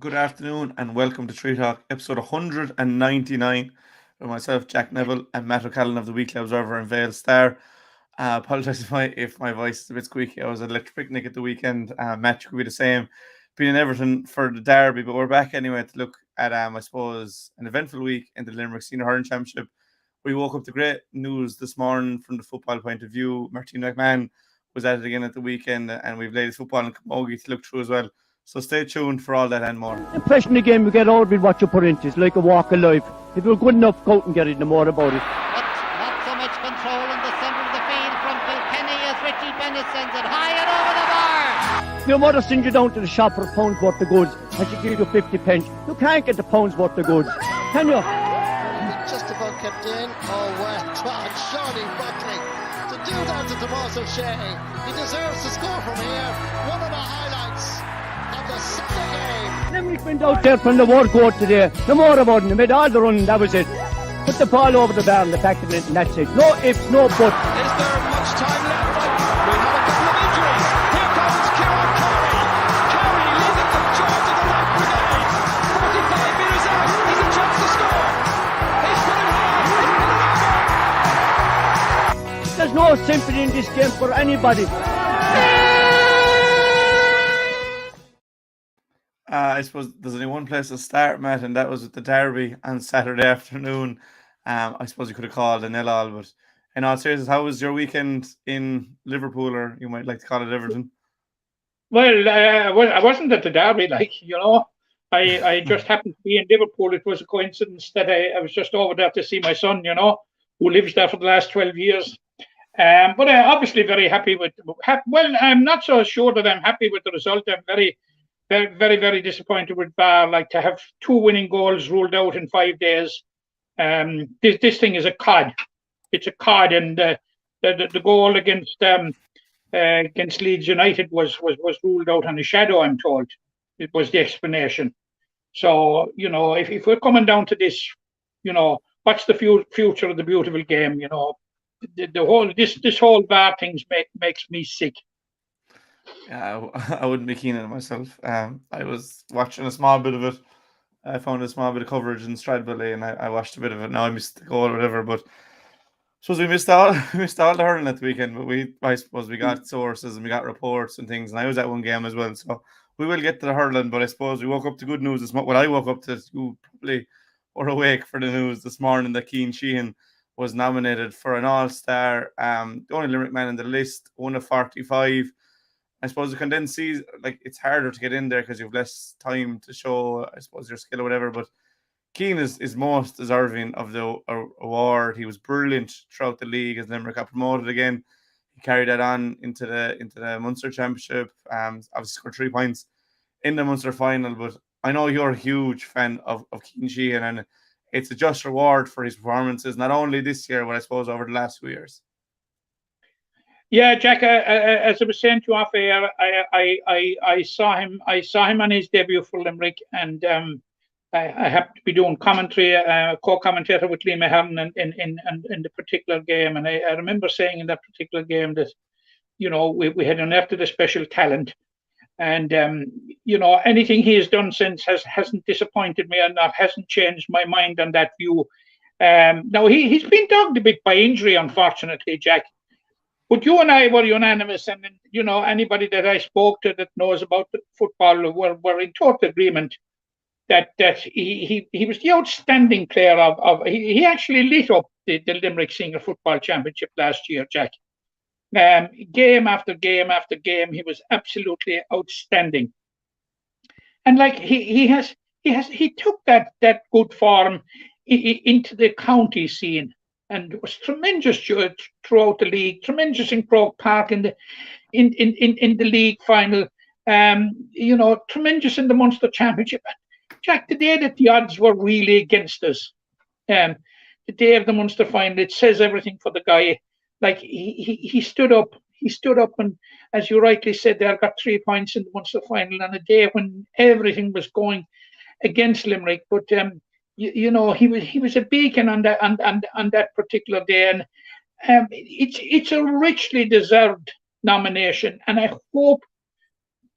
Good afternoon and welcome to Tree Talk, episode 199, with myself, Jack Neville, and Matt O'Callaghan of the Weekly Observer and Vale Star. Apologise if my voice is a bit squeaky. I was at electric picnic at the weekend. Matt, you could be the same. Being in Everton for the derby, but we're back anyway to look at, I suppose, an eventful week in the Limerick Senior Hurling Championship. We woke up to great news this morning from the football point of view. Martina McMahon was at it again at the weekend, and we've ladies football and Camogie to look through as well. So stay tuned for all that and more. The impression the game you get out with what you put into. It's like a walk of life. If you're good enough, go out and get it, no more about it. But not so much control in the centre of the field from Kilkenny as Richie Bennett sends it high and over the bar. Your mother sends you down to the shop for a pound's worth of goods and she gives you 50 pence. You can't get the pound's worth of goods, can you? Just about kept in. Oh, well done, Shorty Buckley. To do that to Tomas O'Shea, he deserves to score from here. One of the highlights of the Sunday game. Limerick went out there from the word go today. No more about it. They made all the running, that was it. Put the ball over the bar and the back of it, and that's it. No ifs, no buts. Is there much time left? We have a couple of injuries. Here comes Cian Carey. Carey leading the charge of the right brigade. 45 metres out. He's a chance to score. He's put it high. There's no sympathy in this game for anybody. I suppose there's only one place to start, Matt, and that was with the derby on Saturday afternoon. I suppose you could have called a nil-all, but in all seriousness, how was your weekend in Liverpool, or you might like to call it Everton? Well, I wasn't at the derby, I just happened to be in Liverpool. It was a coincidence that I was just over there to see my son, who lives there for the last 12 years. But I'm obviously very happy with. Well, I'm not so sure that I'm happy with the result. I'm very, very, very disappointed with Bar. Like, to have 2 winning goals ruled out in 5 days. This thing is a cod. It's a cod, and the goal against Leeds United was ruled out on a shadow, I'm told. It was the explanation. So, if we're coming down to this, what's the future of the beautiful game? The whole this whole bar thing makes me sick. Yeah, I wouldn't be keen on it myself. I was watching a small bit of it. I found a small bit of coverage in Stradbally, and I watched a bit of it. Now I missed the goal or whatever, but I suppose we missed all the hurling at the weekend. But I suppose we got sources and we got reports and things, and I was at one game as well. So we will get to the hurling, but I suppose we woke up to good news this morning. Well, I woke up to, you probably were awake for the news this morning that Sheehan was nominated for an All-Star. The only Limerick man in the list, 1 of 45. I suppose you can then see, like, it's harder to get in there because you have less time to show, I suppose, your skill or whatever. But Keane is most deserving of the award. He was brilliant throughout the league as Limerick got promoted again. He carried that on into the Munster Championship. Obviously scored 3 points in the Munster final. But I know you're a huge fan of Keane Sheehan, and it's a just reward for his performances, not only this year, but I suppose over the last 2 years. Yeah, Jack. As I was saying to you off air, I saw him. I saw him on his debut for Limerick, and I happened to be doing commentary, co-commentator with Liam Mahon in the particular game, and I remember saying in that particular game that we had unearthed a special talent, and anything he has done since hasn't disappointed me, and hasn't changed my mind on that view. Now he's been dogged a bit by injury, unfortunately, Jack. But you and I were unanimous, and anybody that I spoke to that knows about football were in total agreement that he was the outstanding player of he actually lit up the Limerick Senior Football Championship last year, Jack. Game after game after game, he was absolutely outstanding, and like he took that good form into the county scene. And was tremendous throughout the league, tremendous in Croke Park in the league final, tremendous in the Munster Championship. Jack, the day that the odds were really against us, the day of the Munster final, it says everything for the guy. Like he stood up, and as you rightly said, there got 3 points in the Munster final on a day when everything was going against Limerick, but. He was a beacon on that particular day, and it's a richly deserved nomination. And I hope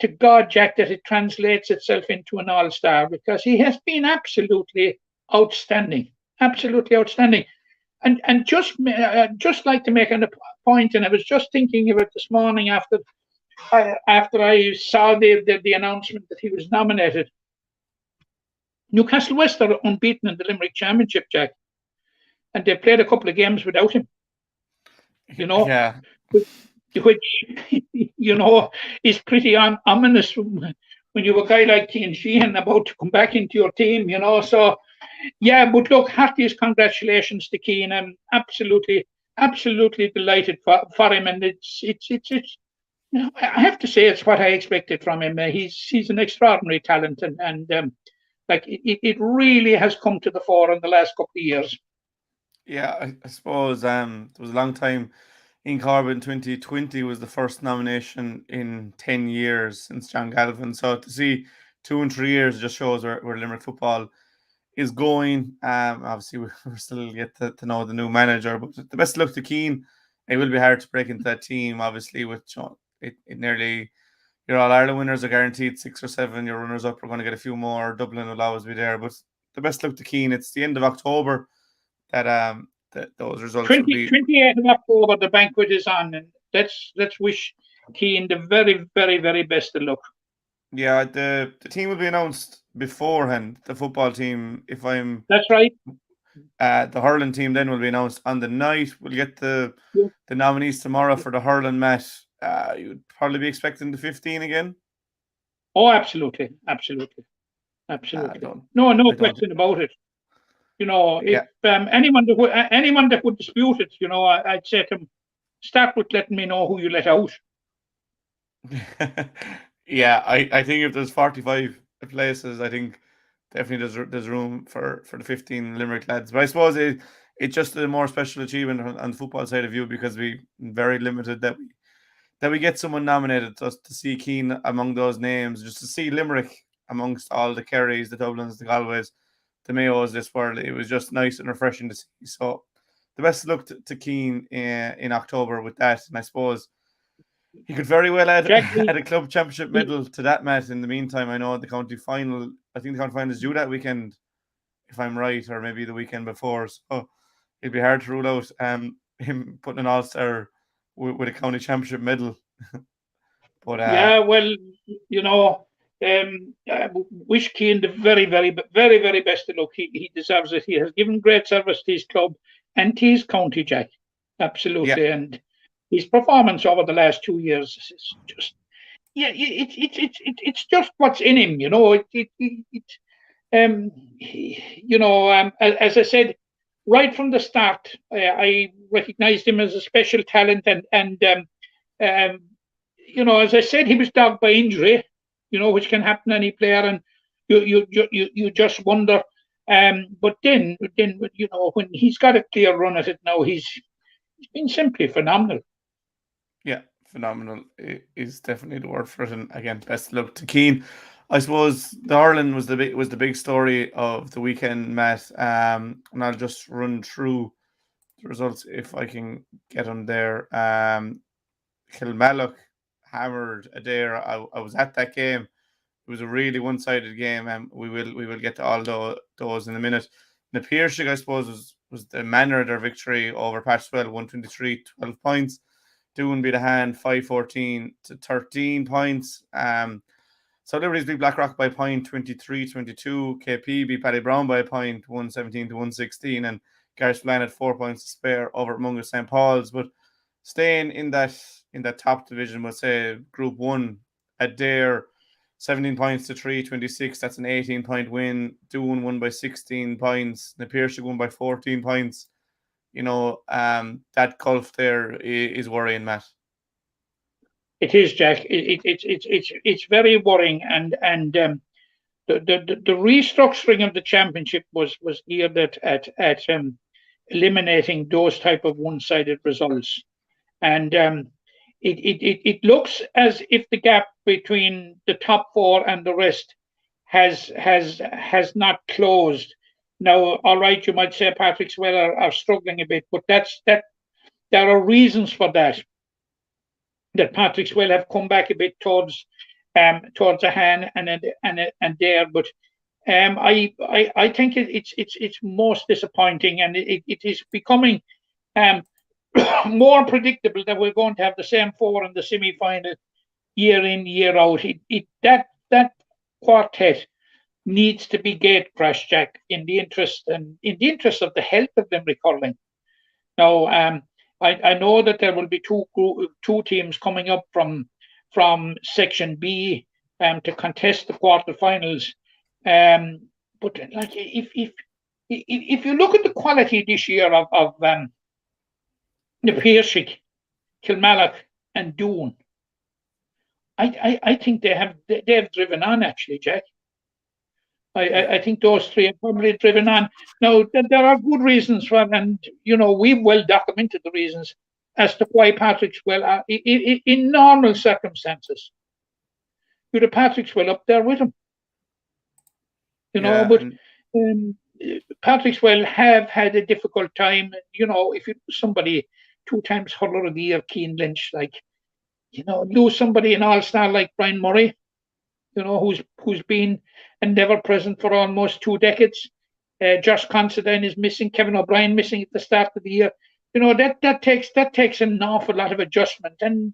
to God, Jack, that it translates itself into an all-star, because he has been absolutely outstanding, absolutely outstanding. And just like to make a point, and I was just thinking of it this morning after I saw the announcement that he was nominated. Newcastle West are unbeaten in the Limerick Championship, Jack, and they played a couple of games without him. Yeah. Which is pretty ominous when you have a guy like Keane Sheehan about to come back into your team. So yeah, but look, heartiest congratulations to Keane. I'm absolutely delighted for him, and it's I have to say it's what I expected from him. He's an extraordinary talent, and like it really has come to the fore in the last couple of years. Yeah, I suppose there was a long time in Corbin. 2020 was the first nomination in 10 years since John Galvin. So to see 2 and 3 years just shows where Limerick football is going. Obviously, we're still get to know the new manager, but the best luck to Keane. It will be hard to break into that team, obviously, with it nearly your All-Ireland winners are guaranteed 6 or 7. Your runners-up are going to get a few more. Dublin will always be there. But the best luck to Keane. It's the end of October that those results will be. 28th of October, the banquet is on, and let's wish Keane the very, very, very best of luck. Yeah, the team will be announced beforehand. The football team, that's right. The hurling team then will be announced on the night. We'll get the nominees tomorrow for the hurling match. You'd probably be expecting the 15 again. Oh, absolutely. No question about it. If anyone that would dispute it, I'd say to them, start with letting me know who you let out. Yeah, I think if there's 45 places, I think definitely there's room for the 15 Limerick lads. But I suppose it's just a more special achievement on the football side of you, because we very limited that we get someone nominated. Just to see Keane among those names, just to see Limerick amongst all the Kerrys, the Dublins, the Galways, the Mayos this world, it was just nice and refreshing to see. So the best of luck to Keane in October with that. And I suppose he could very well add a club championship medal to that, Matt. In the meantime, I know the county final, I think the county final is due that weekend, if I'm right, or maybe the weekend before. So it'd be hard to rule out him putting an all-star with a county championship medal. But yeah, well, I wish Keane the very, very, very, very best of luck. He deserves it. He has given great service to his club and to his county, Jack. Absolutely. Yeah. And his performance over the last 2 years is just, it's just what's in him, as I said, right from the start, I recognized him as a special talent, and as I said, he was dogged by injury, which can happen to any player, and you just wonder. But then when he's got a clear run at it now, he's been simply phenomenal. Yeah, phenomenal is definitely the word for it. And again, best luck to Keane. I suppose the hurling was the big story of the weekend, Matt. And I'll just run through the results if I can get them there. Kilmallock hammered Adair. I was at that game. It was a really one-sided game, and we will get to all those in a minute. The Piercing, I suppose, was the manner of their victory over Patchwell, 123, 12 points. Doon beat a hand, 5-14 to 13 points. So Liberties beat Blackrock by a point, 23-22. KP beat Paddy Brown by a point, 117 to 116. And Gareth Bland had 4 points to spare over at Mungo St. Paul's. But staying in that top division, we'll say Group 1, Adair, 17 points to 326. That's an 18-point win. Doon won by 16 points. The Piercing won by 14 points. That gulf there is worrying, Matt. It is, Jack. It's very worrying, and the restructuring of the championship was geared at eliminating those type of one-sided results, and it looks as if the gap between the top 4 and the rest has not closed. Now, all right, you might say Patrick's Well are struggling a bit, but there are reasons for that. That Patrick's Well have come back a bit towards towards a hand and there. But I think it's most disappointing, and it is becoming more predictable that we're going to have the same four in the semi-final year in, year out. That quartet needs to be gate crashed, Jack, in the interest of the health of Limerick hurling. Now, I know that there will be two teams coming up from Section B to contest the quarterfinals. But like if you look at the quality this year of the Piersic, Kilmallock, and Doon, I think they have driven on, actually, Jack. I think those three have probably driven on. Now, there are good reasons for it, and we've well documented the reasons as to why Patrickswell, in normal circumstances, you'd have Patrickswell up there with him. But Patrickswell have had a difficult time. If you somebody 2-time hurler of the year, Keane Lynch, lose somebody in All-Star like Brian Murray, who's been and never present for almost 2 decades. Josh Considine is missing. Kevin O'Brien missing at the start of the year. That takes an awful lot of adjustment, and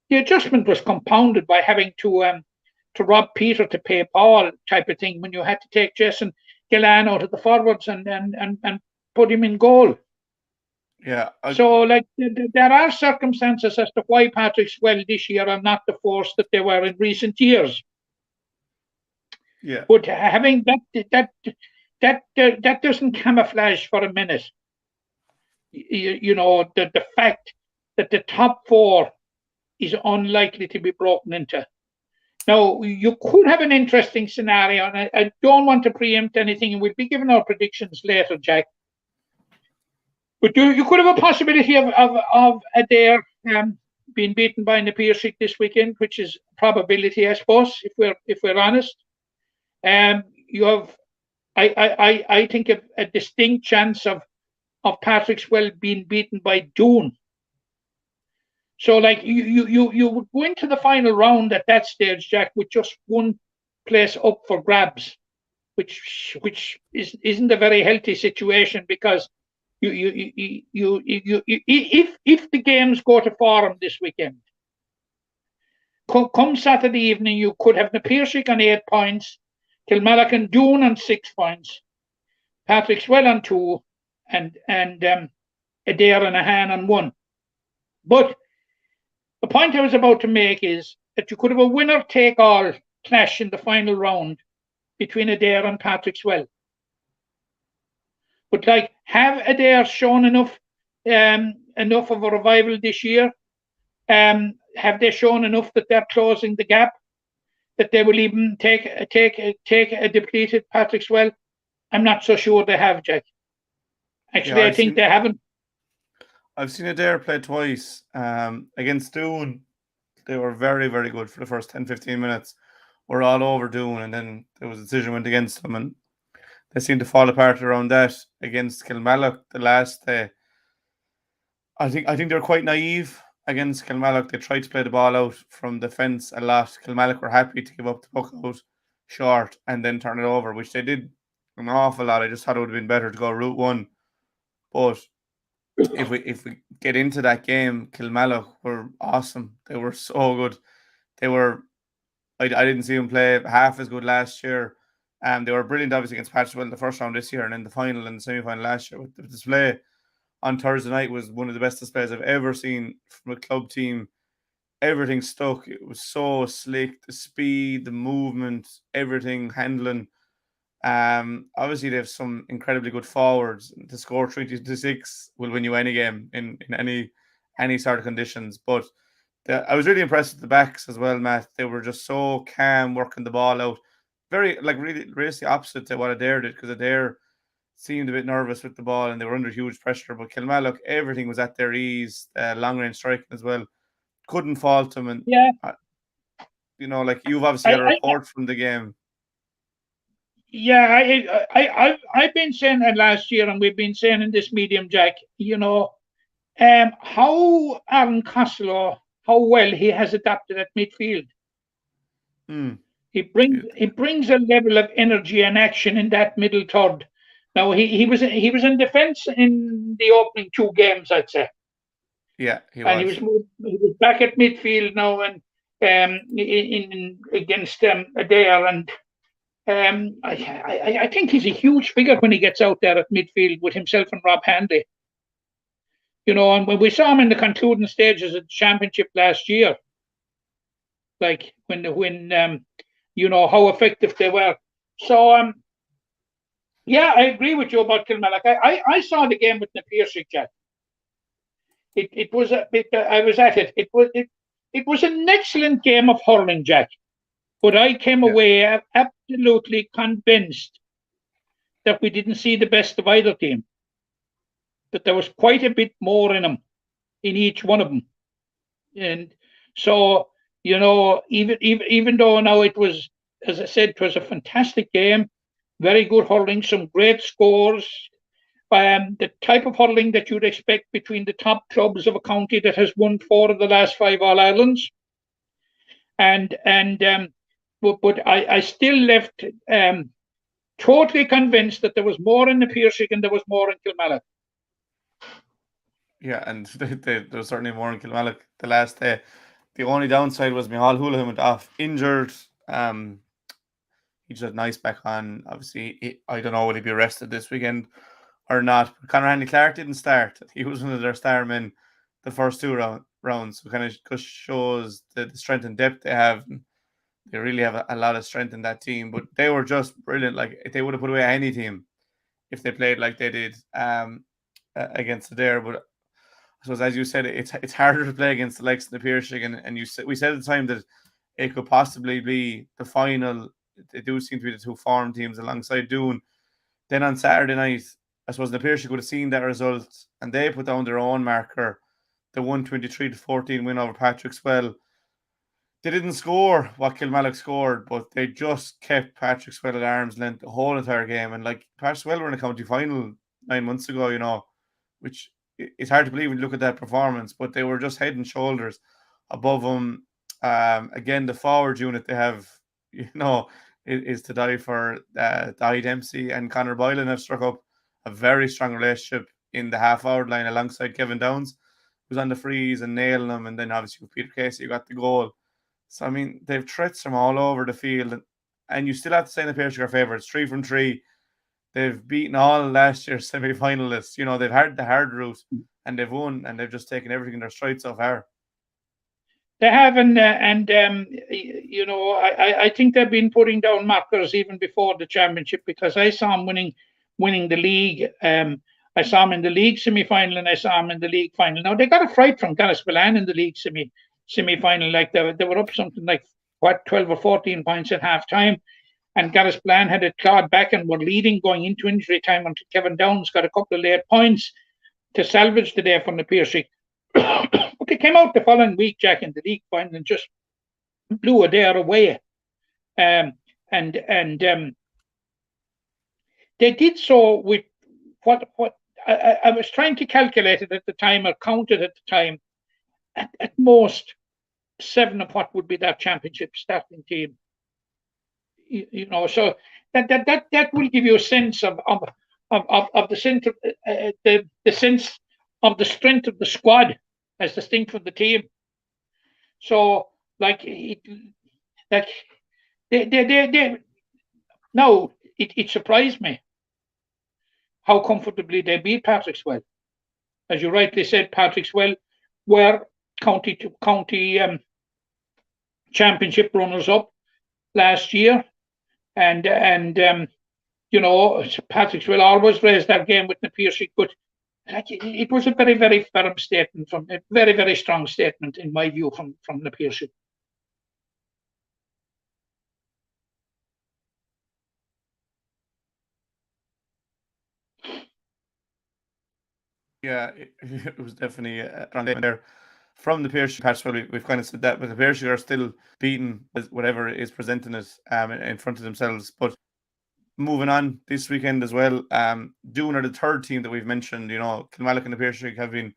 the adjustment was compounded by having to rob Peter to pay Paul type of thing when you had to take Jason Gillan out of the forwards and put him in goal. Yeah. So there are circumstances as to why Patrickswell this year are not the force that they were in recent years. Yeah. But having that doesn't camouflage for a minute. The fact that the top 4 is unlikely to be broken into. Now, you could have an interesting scenario, and I don't want to preempt anything, and we'll be giving our predictions later, Jack. But you could have a possibility of Adair being beaten by the Piersic this weekend, which is probability, I suppose, if we're honest. You have, I think, a distinct chance of Patrickswell being beaten by Doon. So, you would go into the final round at that stage, Jack, with just one place up for grabs, which isn't a very healthy situation, because if the games go to forum this weekend, come Saturday evening, you could have the Piersic on 8 points, Kilmallock and Doon on 6 points, Patrickswell on 2, and Adair and Ahan on 1. But the point I was about to make is that you could have a winner-take-all clash in the final round between Adair and Patrickswell. But have Adair shown enough of a revival this year? Have they shown enough that they're closing the gap, that they will even take a depleted Patrickswell? I'm not so sure they have, Jack. Actually, I think they haven't. I've seen Adair play twice against Doon. They were very, very good for the first 10-15 minutes. We're all over Doon, and then there was a decision went against them, and they seemed to fall apart around that. Against Kilmallock the last day, I think they were quite naive against Kilmallock. They tried to play the ball out from the fence a lot. Kilmallock were happy to give up the puck out short and then turn it over, which they did an awful lot. I just thought it would have been better to go route 1. But if we get into that game, Kilmallock were awesome. They were so good. They were. I didn't see them play half as good last year. They were brilliant, obviously, against Patrickswell in the first round this year, and in the final and the semi-final last year. But the display on Thursday night was one of the best displays I've ever seen from a club team. Everything stuck. It was so slick. The speed, the movement, everything, handling. Obviously, they have some incredibly good forwards. To score 3-6 will win you any game in any sort of conditions. But I was really impressed with the backs as well, Matt. They were just so calm, working the ball out. Very, really the opposite to what Adair did, because Adair seemed a bit nervous with the ball and they were under huge pressure. But Kilmallock, everything was at their ease, long-range striking as well. Couldn't fault them. And, yeah, you've obviously got a report from the game. Yeah, I've been saying that last year, and we've been saying in this medium, Jack, how Aaron Costello, how well he has adapted at midfield. He brings a level of energy and action in that middle third. Now he was in defence in the opening 2 games, I'd say. Yeah, he And was. he was back at midfield now and in against Adair, and I think he's a huge figure when he gets out there at midfield with himself and Rob Hanley. You know, and when we saw him in the concluding stages of the championship last year, like when you know how effective they were. So yeah, I agree with you about Kilmallock. I saw the game with the Piercy, Jack. It was a bit. I was at it. It was an excellent game of hurling, Jack. But I came away absolutely convinced that we didn't see the best of either team. That there was quite a bit more in them, in each one of them, and so you know, even though now it was, as I said, it was a fantastic game, very good hurling, some great scores. The type of hurling that you'd expect between the top clubs of a county that has won 4 of the last 5 All Irelands, but I still left totally convinced that there was more in the Piercy and there was more in Kilmallock. Yeah, and there was certainly more in Kilmallock the last day. The only downside was Micheál Houlihan went off injured. He just had nice back on. Obviously, I don't know, will he be rested this weekend or not? But Conor Hanley Clark didn't start. He was one of their star men the first 2 rounds. So kind of just shows the strength and depth they have. They really have a lot of strength in that team. But they were just brilliant. Like, they would have put away any team if they played like they did against Adair. But I suppose, as you said, it's harder to play against the likes of the Piercy, and we said at the time that it could possibly be the final. They do seem to be the 2 form teams alongside Doon. Then on Saturday night, I suppose the Piercy could have seen that result, and they put down their own marker, the 123-14 win over Patrickswell. They didn't score what Kilmallock scored, but they just kept Patrickswell at arm's length the whole entire game. And like, Patrickswell were in a county final 9 months ago, you know, which it's hard to believe when you look at that performance, but they were just head and shoulders above them. Again, the forward unit they have, you know, is to die for. Dahi Dempsey and Conor Boylan have struck up a very strong relationship in the half-hour line alongside Kevin Downs, who's on the freeze and nailing them. And then obviously with Peter Casey, you got the goal. So, I mean, they've threats from all over the field. And you still have to say the Piercy are favourites, 3 from 3. They've beaten all last year's semi-finalists. You know, they've had the hard route and they've won, and they've just taken everything in their stride so far. They have, you know, I think they've been putting down markers even before the championship, because I saw them winning the league. I saw them in the league semi-final and I saw them in the league final. Now, they got a fright from Gallispalan in the league semi-final. Like they were up something like 12 or 14 points at half time. And Gallispalan had it clawed back and were leading going into injury time until Kevin Downs got a couple of late points to salvage the day from the Piercy. But they came out the following week, Jack, in the league final and just blew Adair away. They did so with what I was trying to calculate it at the time, or count it at the time, at most 7 of what would be that championship starting team. You know, so that will give you a sense of the sense of the sense of the strength of the squad as distinct from the team. So, like, it surprised me how comfortably they beat Patrickswell. As you rightly said, Patrickswell were county championship runners-up last year. And you know, Patrickswell always raised that game with the Piercy, but it was a very, very firm statement, from a very, very strong statement, in my view, from the Piercy. Yeah, it was definitely around there. From the Piercy patch, we've kind of said that, but the Piercy are still beating whatever is presenting it in front of themselves. But moving on this weekend as well, Doon are the third team that we've mentioned. You know, Kilmallock and the Piercy have been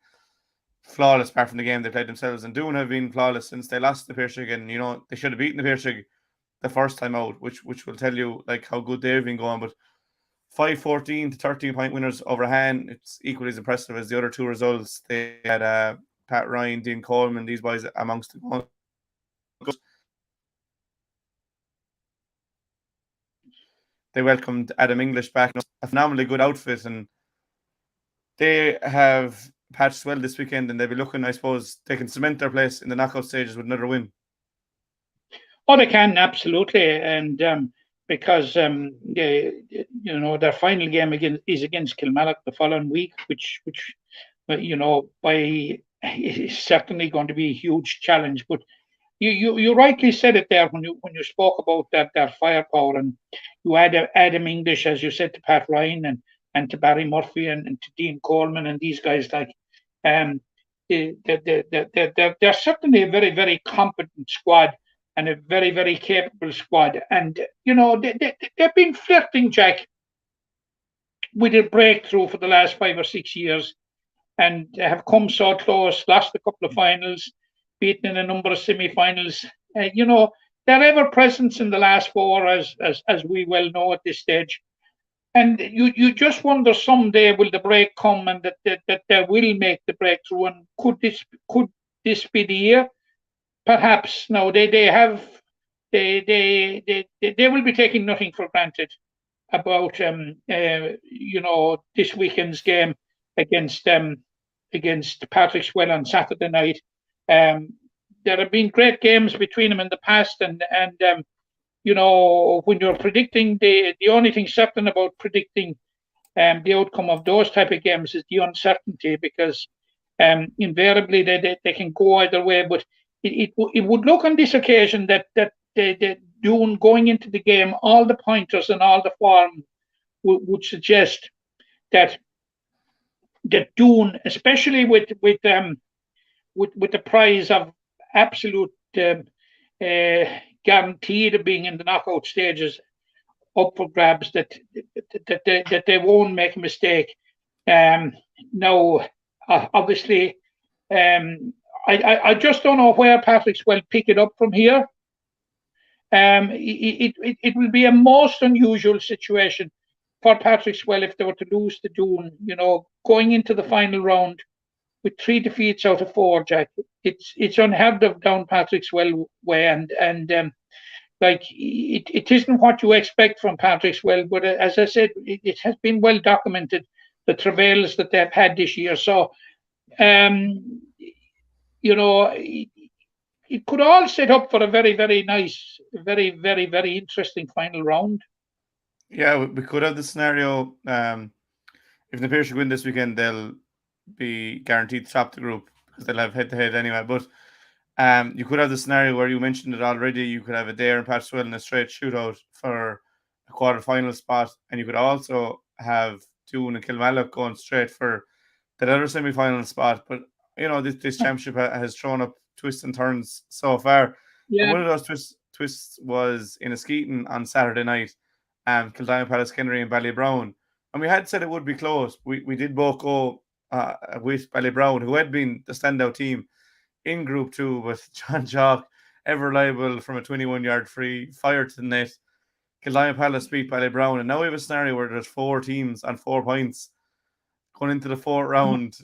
flawless apart from the game they played themselves, and Doon have been flawless since they lost the Piercy. And you know, they should have beaten the Piercy the first time out, which will tell you like how good they've been going. But 5-14 to 13-point winners over Han, it's equally as impressive as the other two results. They had Pat Ryan, Dean Coleman, these boys amongst the goals. They welcomed Adam English back, a phenomenally good outfit, and they have patched well this weekend, and they'll be looking, I suppose, they can cement their place in the knockout stages with another win. Oh, they can, absolutely. And because, their final game is against Kilmallock the following week, which is certainly going to be a huge challenge. But you rightly said it there when you spoke about that firepower, and you add Adam English, as you said, to Pat Ryan and to Barry Murphy and to Dean Coleman and these guys. They're certainly a very, very competent squad and a very, very capable squad. And they've been flirting, Jack, with a breakthrough for the last 5 or 6 years, and have come so close. Lost a couple of finals, beaten in a number of semi-finals. Their ever presence in the last four, as we well know at this stage. And you just wonder someday will the break come, and that they will make the breakthrough. And could this be the year? Perhaps. No, they will be taking nothing for granted about this weekend's game against Patrick Swell on Saturday night. There have been great games between them in the past, and when you're predicting, the only thing certain about predicting the outcome of those type of games is the uncertainty, because invariably they can go either way. But it would look on this occasion that the Doon going into the game, all the pointers and all the form would suggest that Doon, especially with the prize of absolute guaranteed of being in the knockout stages up for grabs, that they won't make a mistake. Now, obviously, I just don't know where Patrick will pick it up from here. It will be a most unusual situation for Patrick Swell if they were to lose to Doon, going into the final round with 3 defeats out of 4, Jack. It's unheard of down Patrick Swell way, and it isn't what you expect from Patrick Swell. But as I said, it has been well documented, the travails that they've had this year. So, it could all set up for a very, very nice, very, very, very interesting final round. Yeah, we could have the scenario. If the pair should win this weekend, they'll be guaranteed to top the group because they'll have head-to-head anyway. But you could have the scenario where you mentioned it already. You could have a Dare and Pat Swell in a straight shootout for a quarter-final spot, and you could also have Doon and Kilmallock going straight for that other semi-final spot. But this championship has thrown up twists and turns so far. Yeah. And one of those twists was in Askeaton on Saturday night, Kildare, Palace Kenry and Ballybrown. And we had said it would be close. We did both go with Ballybrown, who had been the standout team in Group 2, with John Jock, ever reliable from a 21-yard free, fired to the net. Kildare Palace beat Ballybrown. And now we have a scenario where there's 4 teams on 4 points going into the 4th round.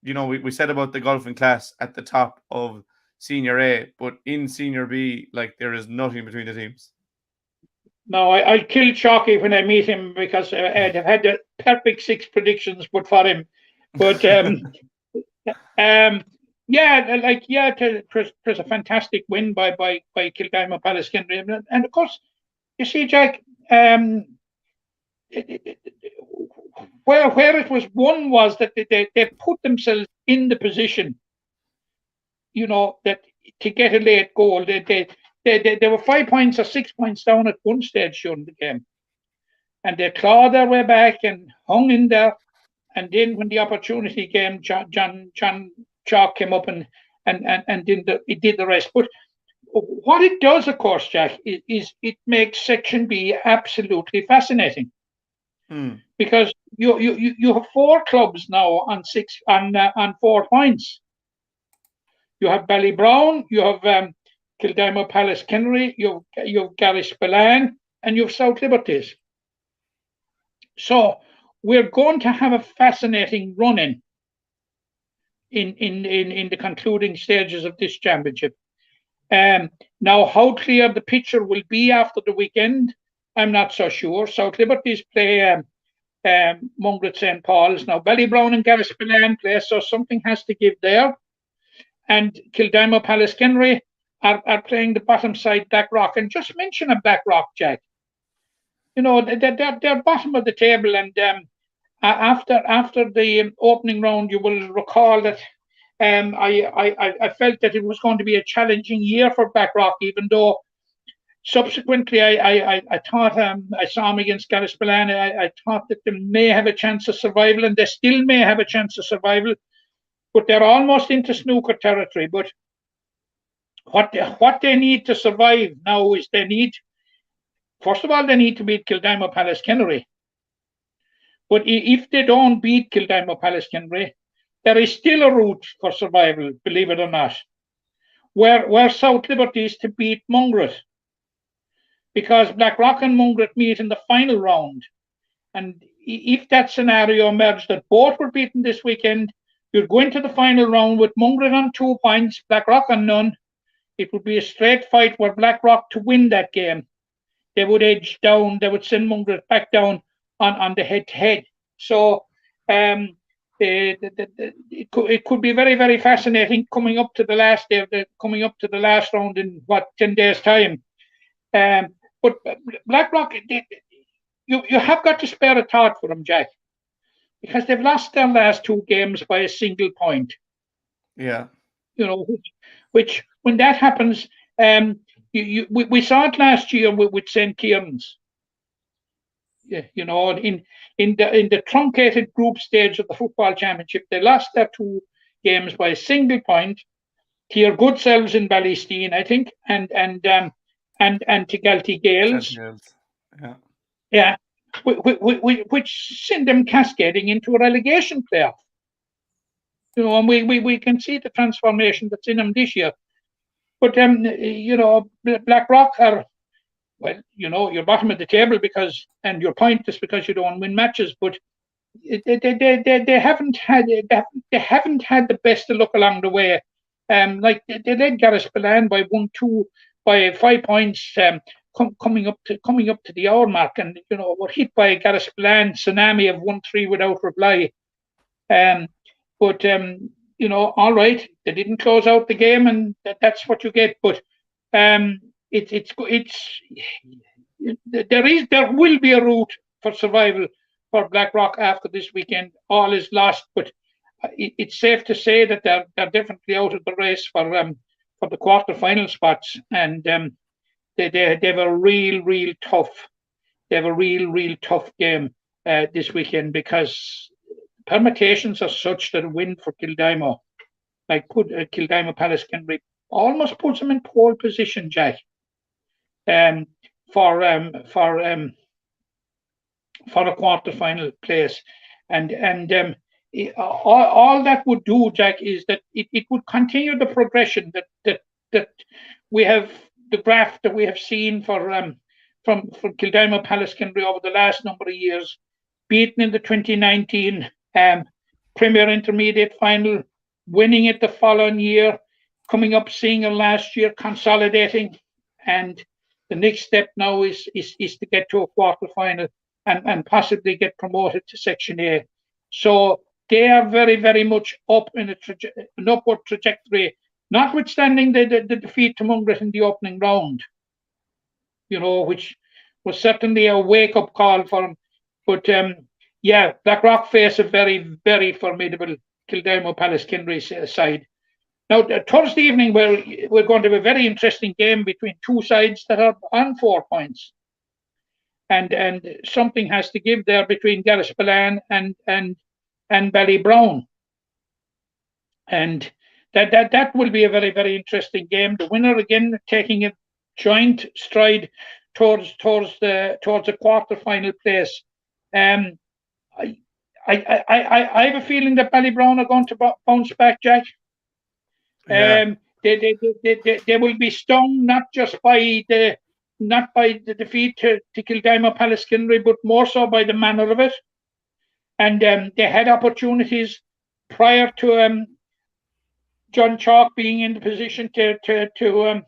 We said about the golfing class at the top of Senior A, but in Senior B, there is nothing between the teams. No, I'll kill Chalky when I meet him, because I'd have had the perfect 6 predictions put for him. But it was a fantastic win by Kildare Palace Kenry, and of course, you see, Jack, where it was won was that they put themselves in the position, that to get a late goal. They were 5 points or 6 points down at one stage during the game, and they clawed their way back and hung in there. And then when the opportunity came, John Chalk came up and did the rest. But what it does, of course, Jack, is it makes Section B absolutely fascinating. Because you have 4 clubs now on 4 points. You have Ballybrown, you have Kildimo Palace Kenry, you've Garrish-Ballan, and you've South Liberties. So we're going to have a fascinating run-in in the concluding stages of this championship. Now, how clear the picture will be after the weekend, I'm not so sure. South Liberties play Mungret St. Paul's. Now, Ballybrown and Garrish-Ballan play, so something has to give there. And Kildimo Palace Kenry are playing the bottom side Blackrock. And just mention a Blackrock, Jack. You know, they're bottom of the table, and after the opening round, you will recall that I felt that it was going to be a challenging year for Blackrock, even though subsequently I thought I saw them against Garrish-Ballan. I thought that they may have a chance of survival, and they still may have a chance of survival, but they're almost into snooker territory. But what they need to survive now is first of all, they need to beat Kildimo Palace Kenry. But if they don't beat Kildimo Palace Kenry, there is still a route for survival, believe it or not, where South Liberty is to beat Mungret, because Blackrock and Mungret meet in the final round. And if that scenario emerged that both were beaten this weekend, you'd go into the final round with Mungret on 2 points, Blackrock on none. It would be a straight fight where Blackrock to win that game. They would edge down, they would send Mungret back down on the head-to-head. So it could be very, very fascinating coming up to the last day, coming up to the last round in 10 days' time. But Blackrock, you have got to spare a thought for them, Jack, because they've lost their last 2 games by a single point. Yeah. You know, which when that happens, we saw it last year with St. Kieran's. Yeah, you know, in the truncated group stage of the football championship, they lost their 2 games by a single point to your good selves in Ballysteen, I think, and to Galtee Gales. Yeah. Yeah, which sent them cascading into a relegation playoff. You know, and we can see the transformation that's in them this year. But you know, Blackrock are, well, you know, you're bottom of the table and you're pointless because you don't win matches. But they haven't had the best of luck along the way. Like they led Garrish-Ballan by 1-2 by 5 points, coming up to the hour mark, and you know, were hit by a Garrish-Ballan tsunami of 1-3 without reply. But you know, all right, they didn't close out the game, and that's what you get. But there will be a route for survival for Blackrock after this weekend. All is lost, but it's safe to say that they're definitely out of the race for the quarter-final spots, and they have a real tough game this weekend, because permutations are such that a win for Kildimo, like Kildimo Palace Kenry, almost puts them in pole position, Jack, for a quarter-final place, and all that would do, Jack, is that it would continue the progression that we have, the graph that we have seen from Kildimo Palace Kenry over the last number of years, beaten in the 2019 Premier Intermediate final, winning it the following year, coming up single last year, consolidating, and the next step now is to get to a quarter final and possibly get promoted to Section A. So they are very, very much up in an upward trajectory, notwithstanding the defeat to Mungret in the opening round, you know, which was certainly a wake-up call for them. But yeah, Blackrock face a very, very formidable Kildimo Palace Kenry side. Now, Thursday evening, we're going to have a very interesting game between 2 sides that are on 4 points, and something has to give there between Garrish-Ballan and Ballybrown, and that will be a very, very interesting game. The winner again taking a joint stride towards a quarter-final place. I have a feeling that Ballybrown are going to bounce back, Jack. Yeah. they will be stung not just by the defeat to Kildimo Pallaskinry, but more so by the manner of it. And they had opportunities prior to John Chalk being in the position to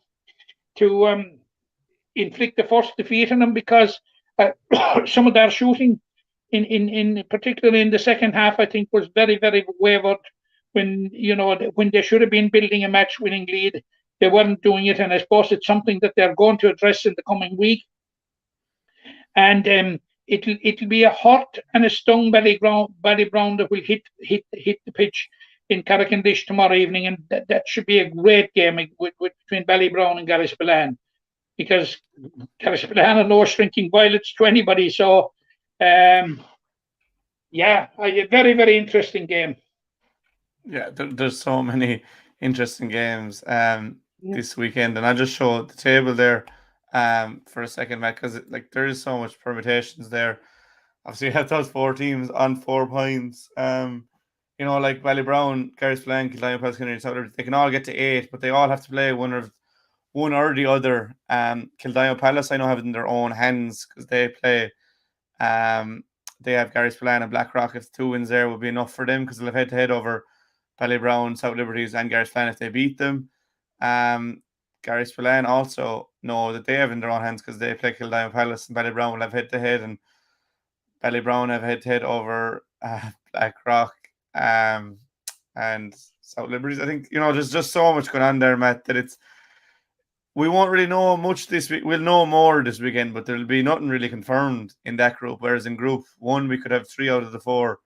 inflict the first defeat on them, because some of their shooting, in particularly in the second half, I think was very, very wavered. When when they should have been building a match-winning lead, they weren't doing it, and I suppose it's something that they're going to address in the coming week. And it'll be a hot and a stung Ballybrown that will hit the pitch in Carrick-on-Dish tomorrow evening, and that should be a great game between Ballybrown and Garryspillane, because Garryspillane are no shrinking violets to anybody. So, a very, very interesting game. Yeah, there's so many interesting games this weekend, and I just showed the table there for a second, Matt, because there is so much permutations there. Obviously, you have those 4 teams on 4 points. Like Ballybrown, Garryspillane, Kildimo, Pallaskinry, they can all get to 8, but they all have to play one or the other. Kildimo Pallas, I know, have it in their own hands because they play. They have Garryspillane and Blackrock. If 2 wins there would be enough for them, because they'll have head-to-head over Ballybrown, South Liberties, and Garryspillane if they beat them. Garryspillane also know that they have in their own hands because they play Kildimo Pallas, and Ballybrown will have head-to-head, and Ballybrown have head-to-head over Blackrock and South Liberties. I think, there's just so much going on there, Matt, that we won't really know much this week. We'll know more this weekend, but there'll be nothing really confirmed in that group. Whereas in Group 1, we could have 3 out of the 4.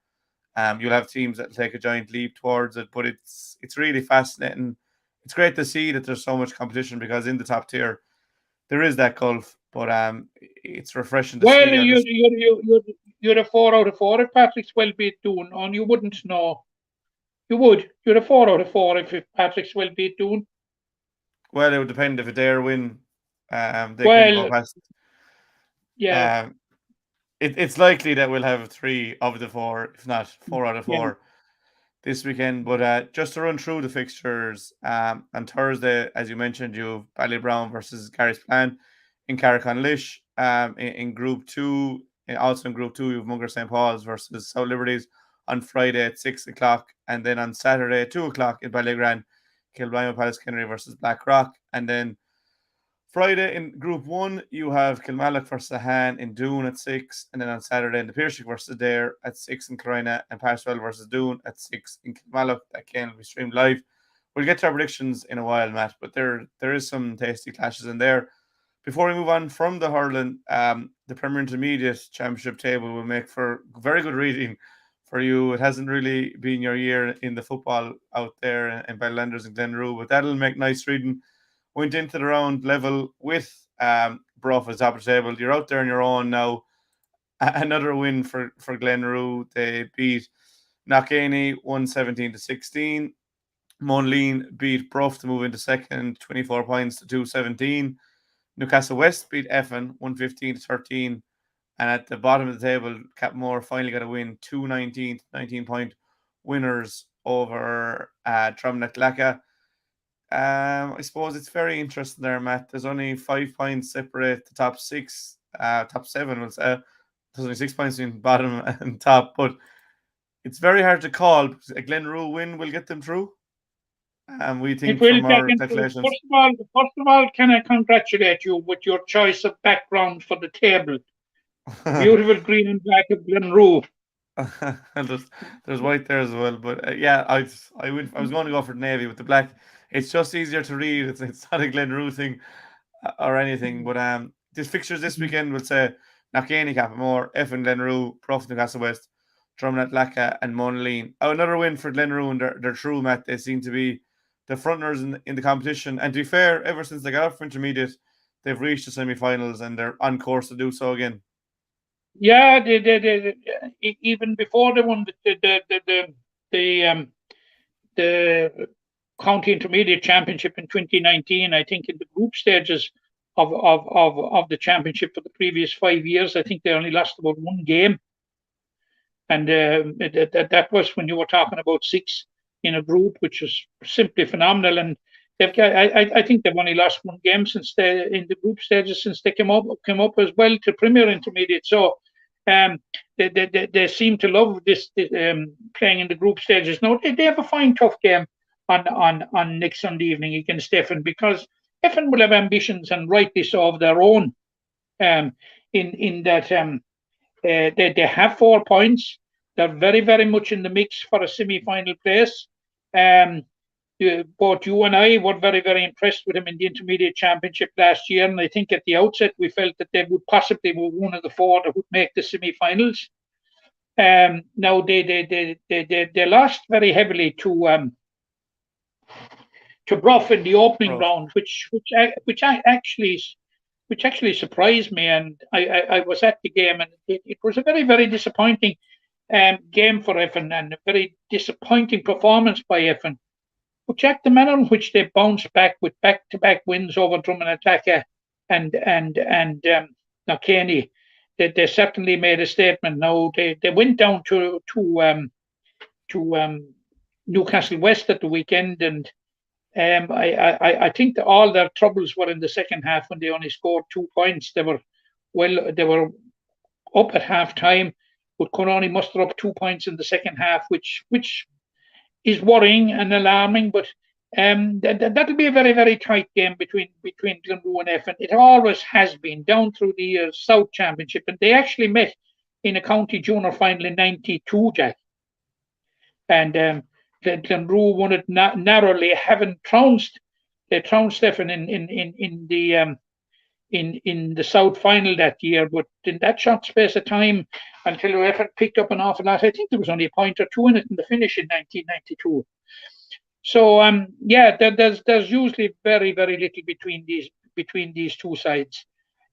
You'll have teams that take a giant leap towards it, but it's really fascinating. It's great to see that there's so much competition, because in the top tier there is that gulf. But it's refreshing to see. Well, you're a 4 out of 4 if Patrick's well beat Doon, and you wouldn't know. You would. You're a 4 out of 4 if Patrick's well beat Doon. Well, it would depend if a dare win. They can go past. Yeah. It's likely that we'll have 3 of the 4, if not 4 out of 4 this weekend. But just to run through the fixtures, on Thursday, as you mentioned, you have Ballybrown versus Garryspillane in Carrick-on-Lish. In Group 2, also in Group 2, you have Munger St. Paul's versus South Liberties on Friday at 6 o'clock. And then on Saturday at 2 o'clock in Ballygran, Kilmallock Pallaskinry versus Blackrock. And then Friday in Group 1, you have Kilmallock versus Sheehan in Doon at 6. And then on Saturday in the Piercing versus Dare at 6 in Carina, and Parswell versus Doon at 6 in Kilmallock. That game will be streamed live. We'll get to our predictions in a while, Matt, but there is some tasty clashes in there. Before we move on from the hurling, the Premier Intermediate Championship table will make for very good reading for you. It hasn't really been your year in the football out there in Badlanders and Glenrue, but that'll make nice reading. Went into the round level with Bruff as top of the table. You're out there on your own now. Another win for Glenrue. They beat Knockany 117-16. Monaleen beat Bruff to move into second, 24 points to 217. Newcastle West beat Effin 115-13. And at the bottom of the table, Capmore finally got a win, 219 19-point winners over Drumnachlacha. I suppose it's very interesting there, Matt. There's only 5 points separate the top 6, top 7. We'll say. There's only 6 points in bottom and top, but it's very hard to call. A Glenrue win will get them through. We think from our calculations. First of all, can I congratulate you with your choice of background for the table? Beautiful green and black of Glenrue. There's white there as well, but I was going to go for the navy with the black. It's just easier to read. It's not a Glenrue thing or anything. But these fixtures this weekend will say Knockany, Capmore, Effin, Glenrue, Bruff, Newcastle West, Drumnachlacha, and Monaleen. Another win for Glenrue, and they're true, Matt. They seem to be the frontrunners in the competition. And to be fair, ever since they got up for intermediate, they've reached the semi-finals, and they're on course to do so again. Yeah, they even before they won the county intermediate championship in 2019, I think in the group stages of the championship for the previous 5 years, I think they only lost about 1 game, and that was when you were talking about 6 in a group, which was simply phenomenal. And they've got. I think they've only lost one game since they in the group stages since they came up as well to Premier Intermediate. So, they seem to love this playing in the group stages. Now they have a fine, tough game on next Sunday evening against Effin, because Effin will have ambitions, and rightly so, of their own. In that they have 4 points. They're very, very much in the mix for a semi-final place. Both you and I were very, very impressed with them in the Intermediate Championship last year, and I think at the outset we felt that they would possibly be one of the 4 that would make the semi-finals. Now they lost very heavily to Brough in the opening round, which actually surprised me, and I was at the game, and it was a very, very disappointing game for Effin, and a very disappointing performance by Effin. But Jack, the manner in which they bounced back with back-to-back wins over Drummond Attacker and Knockany, they certainly made a statement. Now they went down to Newcastle West at the weekend, and I think that all their troubles were in the second half when they only scored 2 points. They were up at half time, but could only muster up 2 points in the second half, which is worrying and alarming. But that'll be a very, very tight game between Glenroe and Effin. It always has been down through the years. South Championship, and they actually met in a county junior final in '92, Jack, and Glenroe won it narrowly, having trounced Effin in the South final that year. But in that short space of time, until Effin picked up an awful lot, I think there was only a point or two in it in the finish in 1992. So there's usually very, very little between these two sides.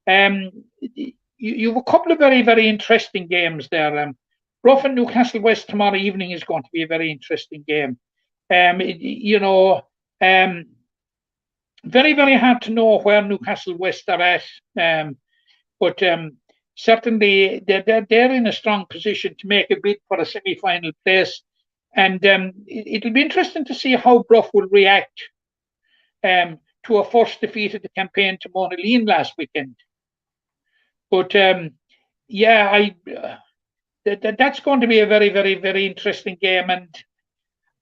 You have a couple of very, very interesting games there. Brough and Newcastle West tomorrow evening is going to be a very interesting game. Very, very hard to know where Newcastle West are at, but certainly they're in a strong position to make a bid for a semi-final place, and it'll be interesting to see how Brough will react to a first defeat of the campaign to Monaleen last weekend. But that's going to be a very, very, very interesting game, and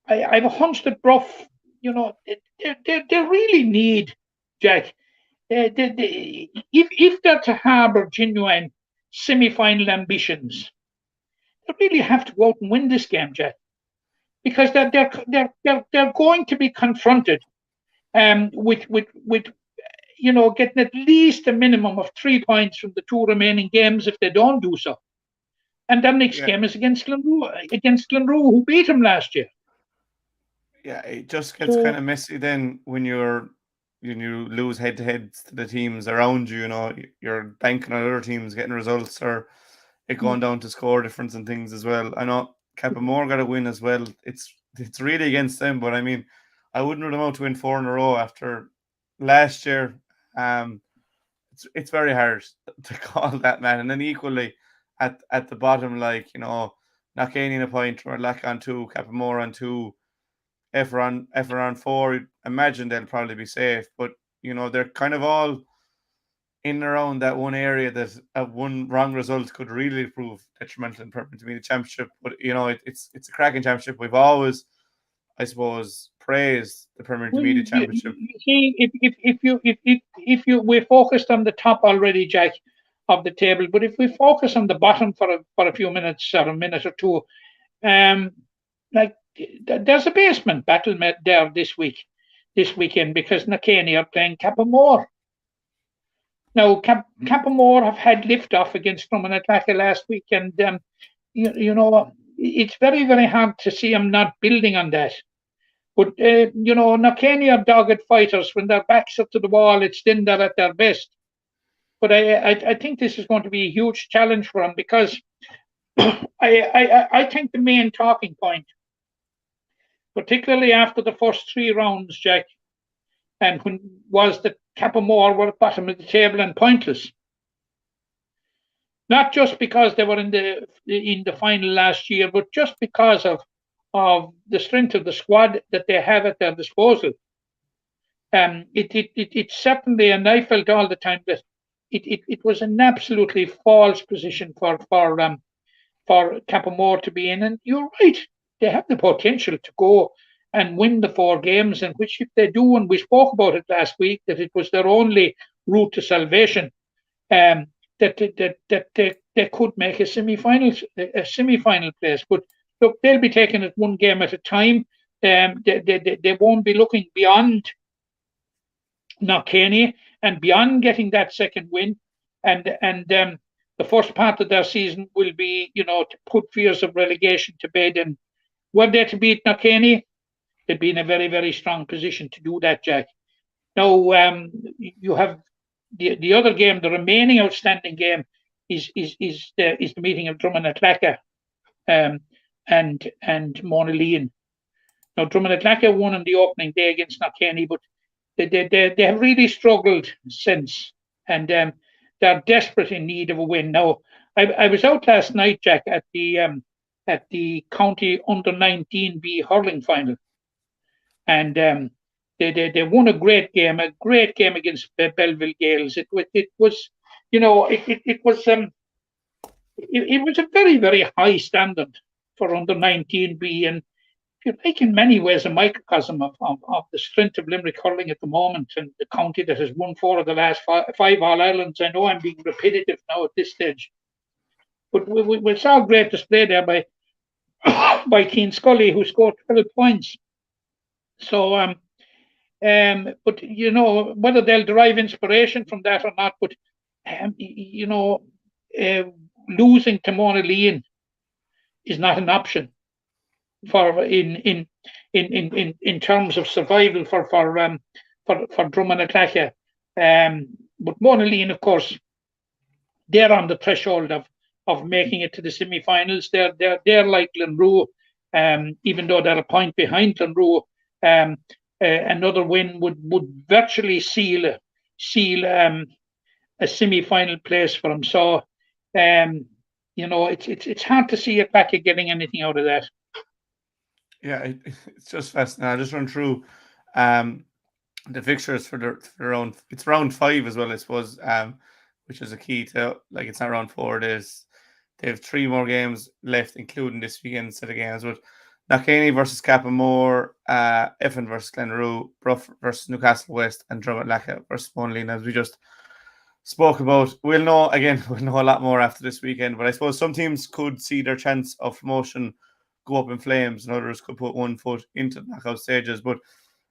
I've a hunch that Brough, they really need, Jack, if they're to harbour genuine semi-final ambitions, they really have to go out and win this game, Jack, because they're going to be confronted with getting at least a minimum of 3 points from the 2 remaining games if they don't do so. And their next game is against Glenroe, who beat them last year. Yeah, it just gets kind of messy then when you lose head-to-heads to the teams around you. You're banking on other teams getting results, or it going down to score difference and things as well. I know Cappamore got a win as well. It's really against them, but I mean, I wouldn't rule them out to win 4 in a row after last year. It's very hard to call that, man. And then equally at the bottom, Knockany on a point, Lack on 2, Cappamore on 2, Effin on 4. Imagine they'll probably be safe, but they're kind of all in and around that one area that one wrong result could really prove detrimental in Premier Intermediate Championship. But it's a cracking championship. We've always, I suppose, praised the Premier Intermediate Championship. If we're focused on the top already, Jack, of the table, but if we focus on the bottom for a few minutes or a minute or two, there's a basement battle there this weekend, because Knockany are playing Cappamore. Now, Cappamore have had lift-off against Drummond Attacker last week, and it's very, very hard to see them not building on that. But Knockany are dogged fighters. When their backs up to the wall, it's then they're at their best. But I think this is going to be a huge challenge for them, because I think the main talking point, particularly after the first 3 rounds, Jack, and was that Cappamore were at the bottom of the table and pointless. Not just because they were in the final last year, but just because of the strength of the squad that they have at their disposal. It certainly, and I felt all the time that it was an absolutely false position for Cappamore to be in. And you're right, they have the potential to go and win the 4 games, and which if they do, and we spoke about it last week, that it was their only route to salvation. That they could make a semi-final place. But look, they'll be taking it 1 game at a time. They won't be looking beyond Knockkenny and beyond getting that second win. And the first part of their season will be, to put fears of relegation to bed. And were they to beat Knockkenny, they'd be in a very, very strong position to do that, Jack. Now, you have the other game, the remaining outstanding game is the meeting of Drummond Atlaka and Monaleen. Now, Drummond Atlaka won on the opening day against Knockkenny, but they have really struggled since, and they're desperate in need of a win. Now, I was out last night, Jack, at the county under-19B hurling final, and they won a great game against Belleville Gales. It was a very, very high standard for under-19B, and if you like, in many ways, a microcosm of the strength of Limerick hurling at the moment, and the county that has won 4 of the last 5 All-Irelands. I know I'm being repetitive now at this stage, but we saw a great display there by Keane Scully, who scored 12 points. So, but whether they'll derive inspiration from that or not, but losing to Monaleen is not an option for in terms of survival for Drummond Atlaka. But Monaleen, of course, they're on the threshold of making it to the semi-finals. They're like Glenroe, even though they're a point behind Glenroe. Another win would virtually seal a semi-final place for them. So, it's hard to see Atlaka getting anything out of that. Yeah, it's just fascinating. I'll just run through the fixtures for the round. It's round 5 as well, I suppose, which is a key to, like, it's not round 4. They have 3 more games left, including this weekend's set of games. But Knockkenny versus Cappamore, Effin versus Glenroe, Bruff versus Newcastle West, and Drummond Atlaka versus Monaleen, as we just spoke about. We'll know a lot more after this weekend, but I suppose some teams could see their chance of promotion go up in flames, and others could put one foot into the knockout stages. But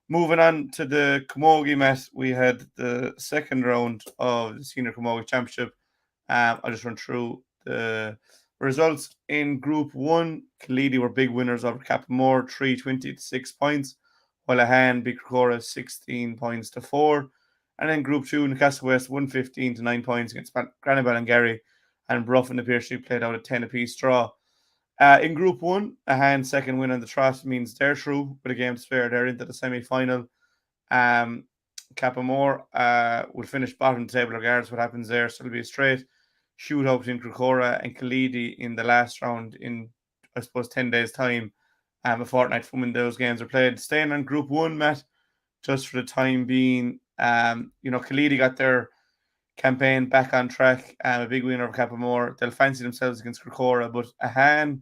moving on to the Camogie, Matt, we had the second round of the Senior Camogie Championship. I'll just run through the results. In Group 1, Killeedy were big winners over Cappamore, 320 to 6 points, while Ahan beat Crocora 16 points to 4. And in Group 2, Newcastle West 115 to 9 points against Granabel and Gary, and Bruff and the Pearshie played out a 10 apiece draw. In Group 1, Ahan's second win on the trot means they're through with a game to spare. They're into the semi-final. Cappamore will finish bottom of the table regardless what happens there, so it'll be a straight shootout between Crocora and Killeedy in the last round in, I suppose, 10 days' time, a fortnight from when those games are played. Staying on Group 1, Matt, just for the time being, Killeedy got their campaign back on track, a big win over Cappamore. They'll fancy themselves against Crocora, but Ahan,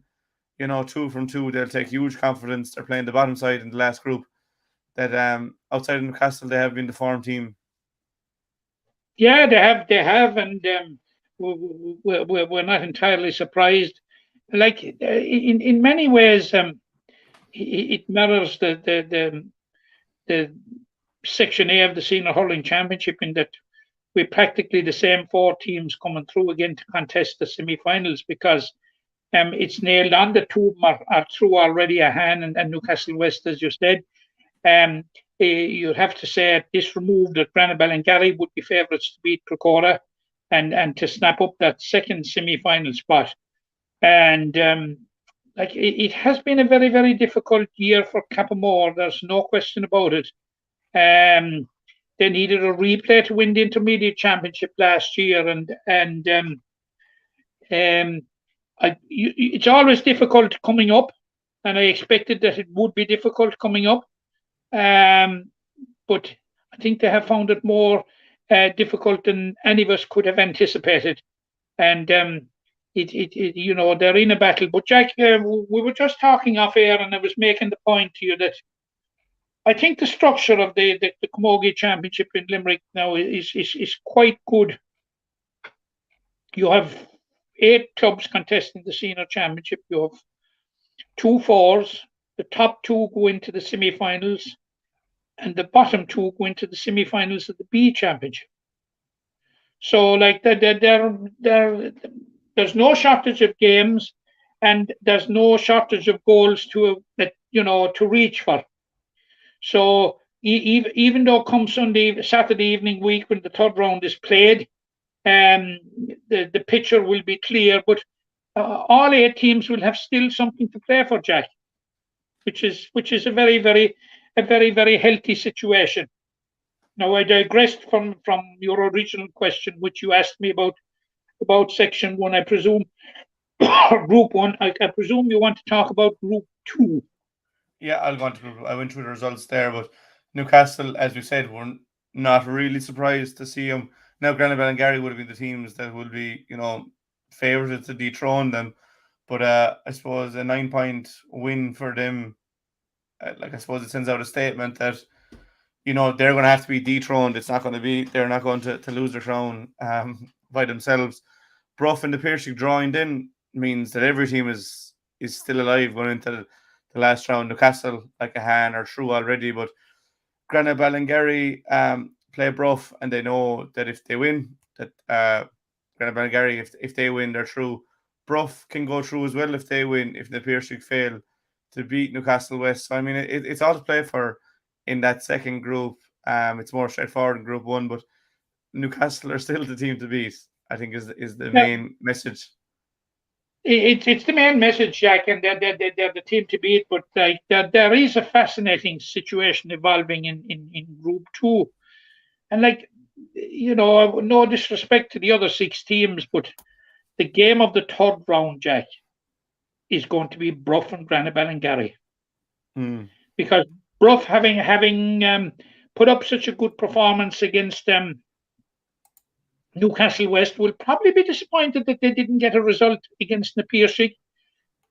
2 from 2, they'll take huge confidence. They're playing the bottom side in the last group. That outside of Newcastle, they have been the form team. Yeah, they have, and we're not entirely surprised. Like, in many ways, it mirrors the Section A of the Senior Hurling Championship, in that we're practically the same 4 teams coming through again to contest the semi-finals, because it's nailed on. The 2 of them are through already, Ahan and Newcastle West, as you said. You have to say, at this remove, that Granabel and Gary would be favourites to beat Crocora and to snap up that second semi-final spot. And it has been a very, very difficult year for Cappamore. There's no question about it. They needed a replay to win the Intermediate Championship last year, and it's always difficult coming up, and I expected that it would be difficult coming up. But I think they have found it more difficult than any of us could have anticipated. And they're in a battle. But Jack, we were just talking off air, and I was making the point to you that I think the structure of the Camogie Championship in Limerick now is quite good. You have 8 clubs contesting the senior championship. You have 2 fours. The top 2 go into the semi-finals, and the bottom 2 go into the semi-finals of the B Championship. So, like, there's no shortage of games, and there's no shortage of goals to reach for. So, even though come Saturday evening week when the third round is played, the picture will be clear. But all 8 teams will have still something to play for, Jack, which is a very, very healthy situation. Now, I digressed from your original question, which you asked me about Section 1. I presume Group 1. I presume you want to talk about Group 2. Yeah, I went through the results there, but Newcastle, as we said, were not really surprised to see them. Now, Ballingarry would have been the teams that would be, favourites to dethrone them. But I suppose a 9-point win for them, I suppose it sends out a statement that, they're going to have to be dethroned. They're not going to lose their crown by themselves. Bruff and the Piercing drawing in means that every team is still alive going into the last round. Newcastle, like a hand, are through already, but Ballingarry play Bruff, and they know that if they win, that Ballingarry, if they win, they're through. Bruff can go through as well if they win, if the Piercing fail to beat Newcastle West. So, I mean, it's all to play for in that second group. It's more straightforward in Group 1, but Newcastle are still the team to beat, I think is the main message. It's the main message, Jack, and they're the team to beat. But there is a fascinating situation evolving in Group 2, and no disrespect to the other 6 teams, but the game of the third round, Jack, is going to be Bruff and Ballingarry, because Bruff having put up such a good performance against Newcastle West will probably be disappointed that they didn't get a result against the Piercing.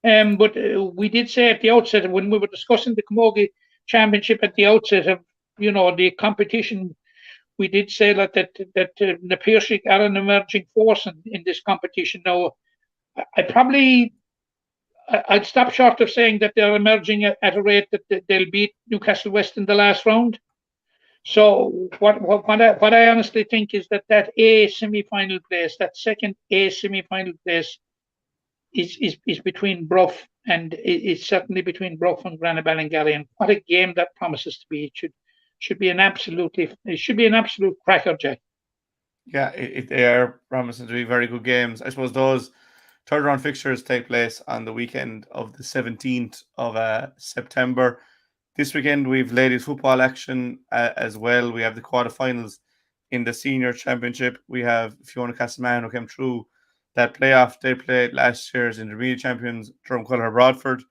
But we did say at the outset, when we were discussing the Camogie Championship at the outset of the competition, we did say that the Piercing are an emerging force in this competition. Now, I'd stop short of saying that they're emerging at a rate that they'll beat Newcastle West in the last round. So what I honestly think is that A semi-final place, that second A semi-final place, is between Bruff, and it's certainly between Bruff and Ballingarry. And what a game that promises to be! It should be an absolute cracker, Jack. Yeah, they are promising to be very good games. I suppose those third round fixtures take place on the weekend of the 17th of September. This weekend we've ladies football action as well. We have the quarterfinals in the senior championship. We have Fiona Castleman, who came through that playoff. They played last year's intermediate champions, Drumcollar Broadford,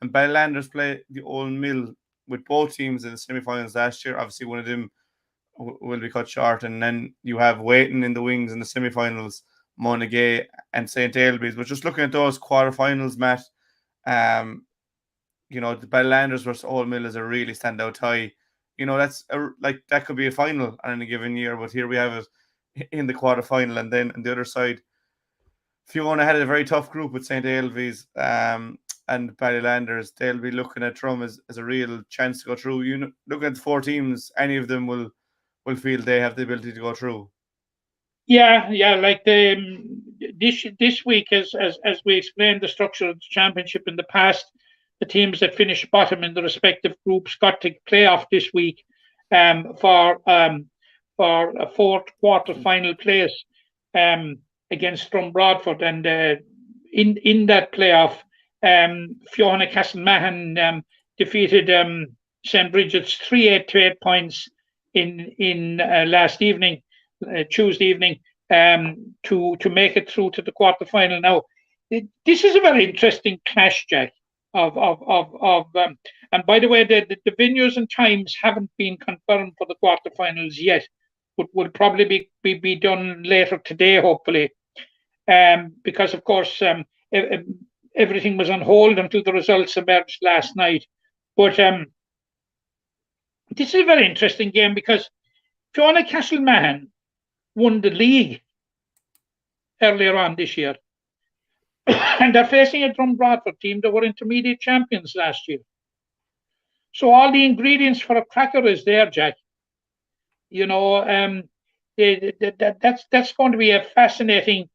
and Ballylanders play the Old Mill, with both teams in the semi-finals last year. Obviously, one of them will be cut short, and then you have waiting in the wings in the semi-finals, Monaghan and St. Ailbe's. But just looking at those quarterfinals, Matt, the Ballylanders versus Old Mill is a really standout tie. That's that could be a final on any given year, but here we have it in the quarterfinal. And then on the other side, Fiona had a very tough group with St. Ailbe's and Ballylanders. They'll be looking at Trum as a real chance to go through. Looking at the 4 teams, any of them will feel they have the ability to go through. Yeah, like this week, as we explained the structure of the championship in the past, the teams that finished bottom in the respective groups got to play off this week for a fourth quarter final place against Strum Broadford, and in that playoff, Fiona Castlemahon defeated St. Bridget's 3-8 to 8 points in last evening, Tuesday evening, to make it through to the quarter final. Now, this is a very interesting clash, Jack. And by the way, the venues and times haven't been confirmed for the quarterfinals yet, but will probably be done later today, hopefully. Because of course everything was on hold until the results emerged last night. But this is a very interesting game because Fiona Castlemahan won the league earlier on this year. And they're facing a Drum Bradford team that were intermediate champions last year. So all the ingredients for a cracker is there, Jack. You know, that's going to be a fascinating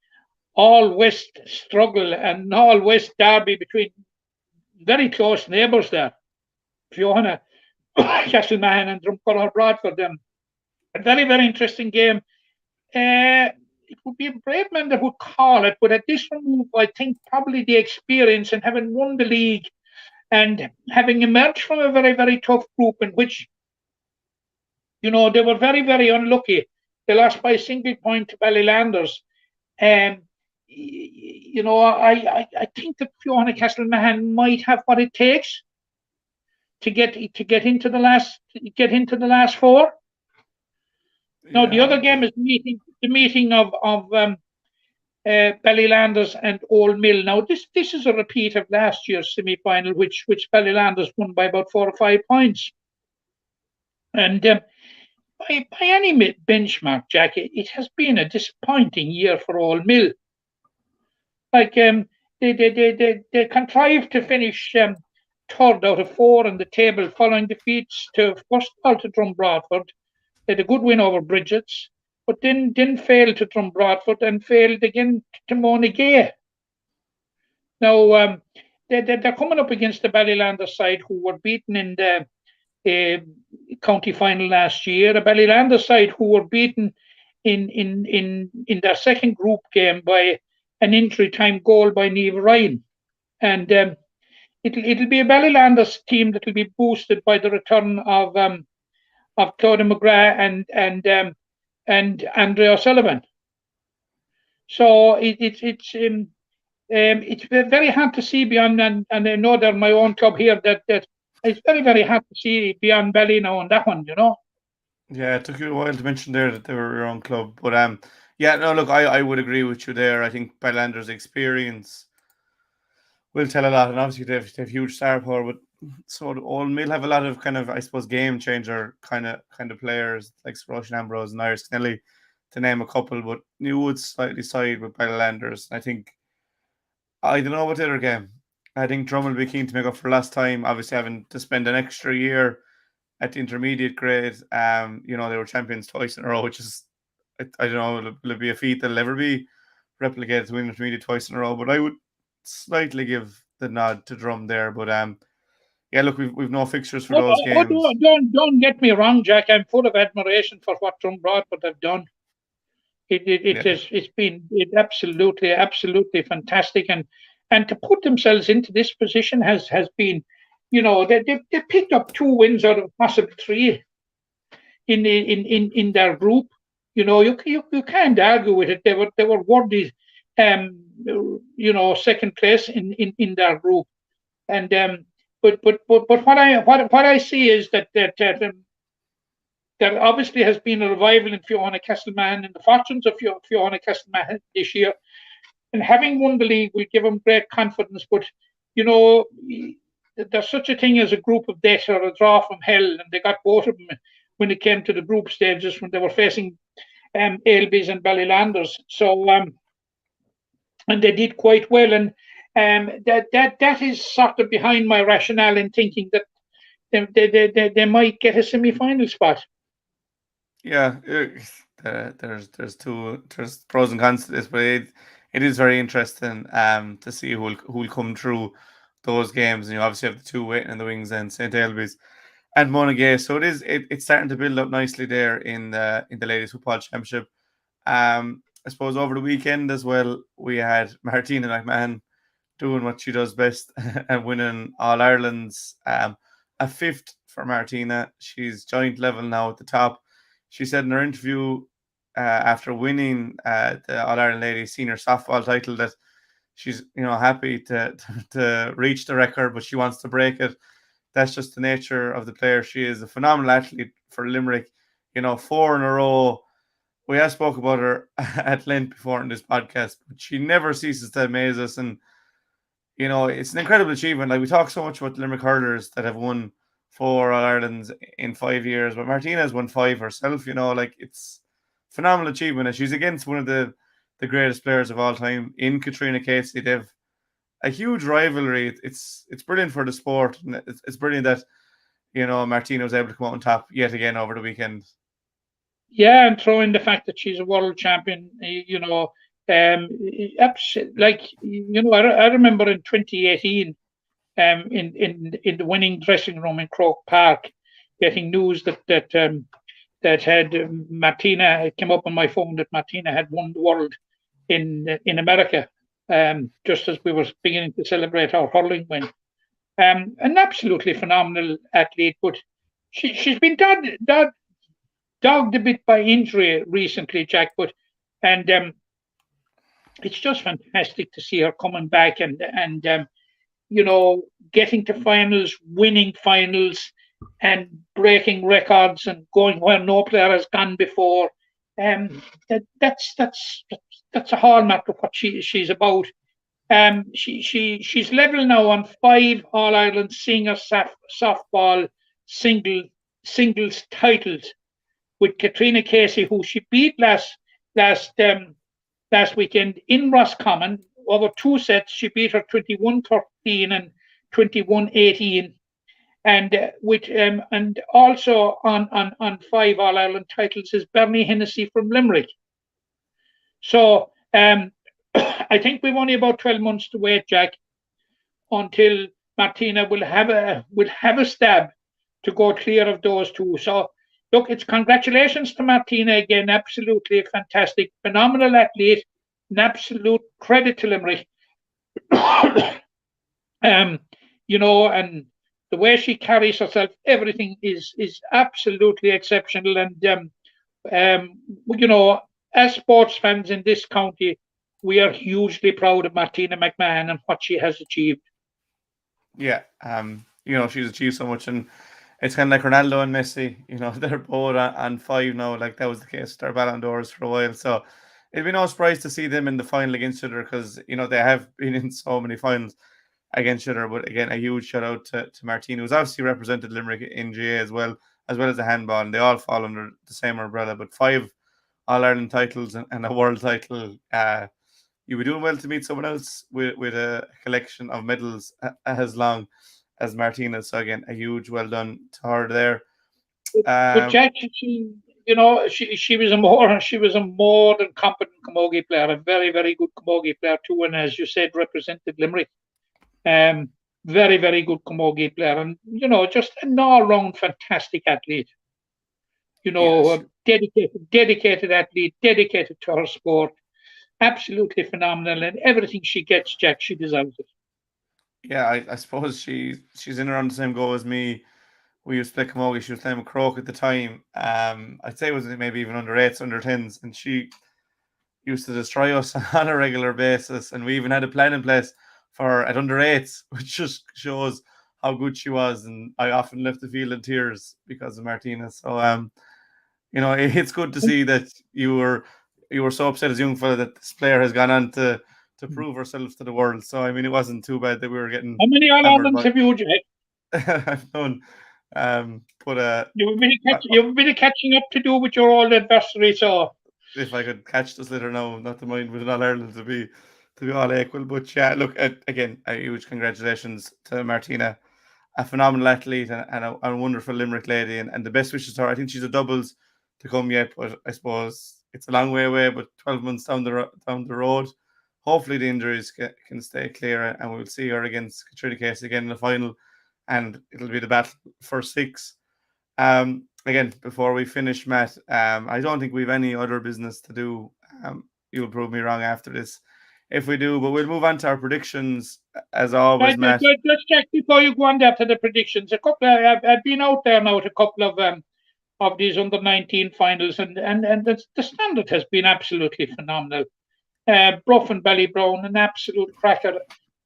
all-West struggle and all-West derby between very close neighbours there. Fiona Castlemahan and Drumconnell Bradford. A very, very interesting game. It would be a brave man that would call it, but at this move, I think probably the experience and having won the league and having emerged from a very, very tough group in which, you know, they were very, very unlucky. They lost by a single point to Ballylanders. You know, I think that Fiona Castlemahan might have what it takes to get into the last four. Now the other game is the meeting of Ballylanders and Old Mill. Now this is a repeat of last year's semi-final, which Ballylanders won by about 4 or 5 points. And by any benchmark, Jack, it has been a disappointing year for Old Mill. Like they contrived to finish third out of 4 on the table, following defeats to first of all to Drum Bradford. They had a good win over Bridget's, but then didn't fail to Drum Bradford and failed again to Monagay. Now they're coming up against the Ballylanders side, who were beaten in the county final last year. The Ballylanders side who were beaten in their second group game by an injury time goal by Niamh Ryan, and it'll be a Ballylanders team that will be boosted by the return of Claudia McGrath and Andrea O'Sullivan. So it's very hard to see beyond, and I know they're my own club here, that it's very, very hard to see beyond Bally now on that one, you know. Yeah, it took you a while to mention there that they were your own club, but yeah, no, look, I would agree with you there. I think Ballylanders' experience will tell a lot, and obviously they have huge star power, but so Old Mill have a lot of kind of, I suppose, game changer kind of players like Roshan Ambrose and Iris Kennelly, to name a couple, but you would slightly side with Ballylanders. I think, I don't know about the other game. I think Drum will be keen to make up for last time, obviously having to spend an extra year at the intermediate grade. You know, they were champions twice in a row, which is, I don't know, will it be a feat that'll ever be replicated to win intermediate twice in a row, but I would slightly give the nod to Drum there. But yeah, look, we've no fixtures for those games. Don't get me wrong, Jack. I'm full of admiration for what Drum Bradford have done. It's been absolutely fantastic, and to put themselves into this position has been, you know, they picked up 2 wins out of possible 3 in their group. You know, you can't argue with it. They were worthy, you know, second place in their group, and but what I see is that there obviously has been a revival in Fiona Castlemahan and the fortunes of Fiona Castlemahan this year, and having won the league will give them great confidence. But you know, there's such a thing as a group of death or a draw from hell, and they got both of them when it came to the group stages when they were facing Ailbees and Ballylanders. So and they did quite well, and that is sort of behind my rationale in thinking that they might get a semi-final spot. Yeah, there's pros and cons to this, but it is very interesting to see who will come through those games. And you obviously have the 2 waiting in the wings, and St. Ailbees and Monagay. So it's starting to build up nicely there in the Ladies Football Championship. I suppose over the weekend as well, we had Martina McMahon doing what she does best and winning All Ireland's, a 5th for Martina. She's joint level now at the top. She said in her interview after winning the All Ireland Ladies Senior Softball title that she's happy to reach the record, but she wants to break it. That's just the nature of the player. She is a phenomenal athlete for Limerick. 4 in a row. We have spoke about her at length before in this podcast, but she never ceases to amaze us. And, it's an incredible achievement. Like, we talk so much about the Limerick hurlers that have won 4 All-Irelands in 5 years, but Martina has won 5 herself. It's phenomenal achievement. And she's against one of the greatest players of all time in Katrina Casey. They've a huge rivalry. It's brilliant for the sport. And it's brilliant that, Martina was able to come out on top yet again over the weekend. Yeah, and throw in the fact that she's a world champion, I remember in 2018, in the winning dressing room in Croke Park, getting news that had Martina had come up on my phone that Martina had won the world in America, just as we were beginning to celebrate our hurling win. An absolutely phenomenal athlete, but she's been dogged a bit by injury recently, Jack. And it's just fantastic to see her coming back and getting to finals, winning finals, and breaking records and going where no player has gone before. That's a hallmark of what she's about. She's level now on 5 All-Ireland senior softball singles titles with Katrina Casey, who she beat last weekend in Roscommon over 2 sets. She beat her 21-13 and 21-18, and also on 5 All-Ireland titles is Bernie Hennessy from Limerick. So I think we've only about 12 months to wait, Jack, until Martina will have a stab to go clear of those 2. So look, it's congratulations to Martina again. Absolutely fantastic, phenomenal athlete, an absolute credit to Limerick. And the way she carries herself, everything is absolutely exceptional. And as sports fans in this county, we are hugely proud of Martina McMahon and what she has achieved. Yeah, she's achieved so much, and it's kind of like Ronaldo and Messi. They're both on 5 now. Like, that was the case with their Ballon d'Ors for a while. So it'd be no surprise to see them in the final against each other, because they have been in so many finals against each other. But again, a huge shout out to Martina, who's obviously represented Limerick in GA as well as the handball, and they all fall under the same umbrella. But 5 All-Ireland titles and a world title. You'd be doing well to meet someone else with a collection of medals as long as Martina. So again, a huge well done to her there. But Jack, she was a more than competent camogie player, a very, very good camogie player too, and as you said, represented Limerick. Very, very good camogie player, and just an all-round fantastic athlete. Yes. Dedicated athlete, dedicated to her sport. Absolutely phenomenal, and everything she gets, Jack, she deserves it. Yeah, I suppose she's in around the same goal as me. We used to play camogie. She was playing with Croke at the time. I'd say it was maybe even under 8s, under 10s, and she used to destroy us on a regular basis. And we even had a plan in place for at under 8s, which just shows how good she was. And I often left the field in tears because of Martina. So it's good to see that you were so upset as a young fella that this player has gone on to prove herself to the world. So I mean, it wasn't too bad that we were getting. How many All-Irelands have you, Jack? I've done. You have a bit of catching up to do with your old adversary. So if I could catch this litter now, not to mind with an All-Ireland to be all equal. But yeah, look, again, a huge congratulations to Martina, a phenomenal athlete and a wonderful Limerick lady, and the best wishes to her. I think she's a doubles to come yet, but I suppose it's a long way away. But 12 months down the road, hopefully the injuries can stay clear, and we'll see her against Katrina Casey again in the final, and it'll be the battle for 6. Again, before we finish, Matt, I don't think we've any other business to do. You'll prove me wrong after this if we do, but we'll move on to our predictions as always, Matt. Let's check before you go on there to the predictions. I've been out there now at a couple of these under-19 finals, and the standard has been absolutely phenomenal. Bruff and Ballybrown, an absolute cracker.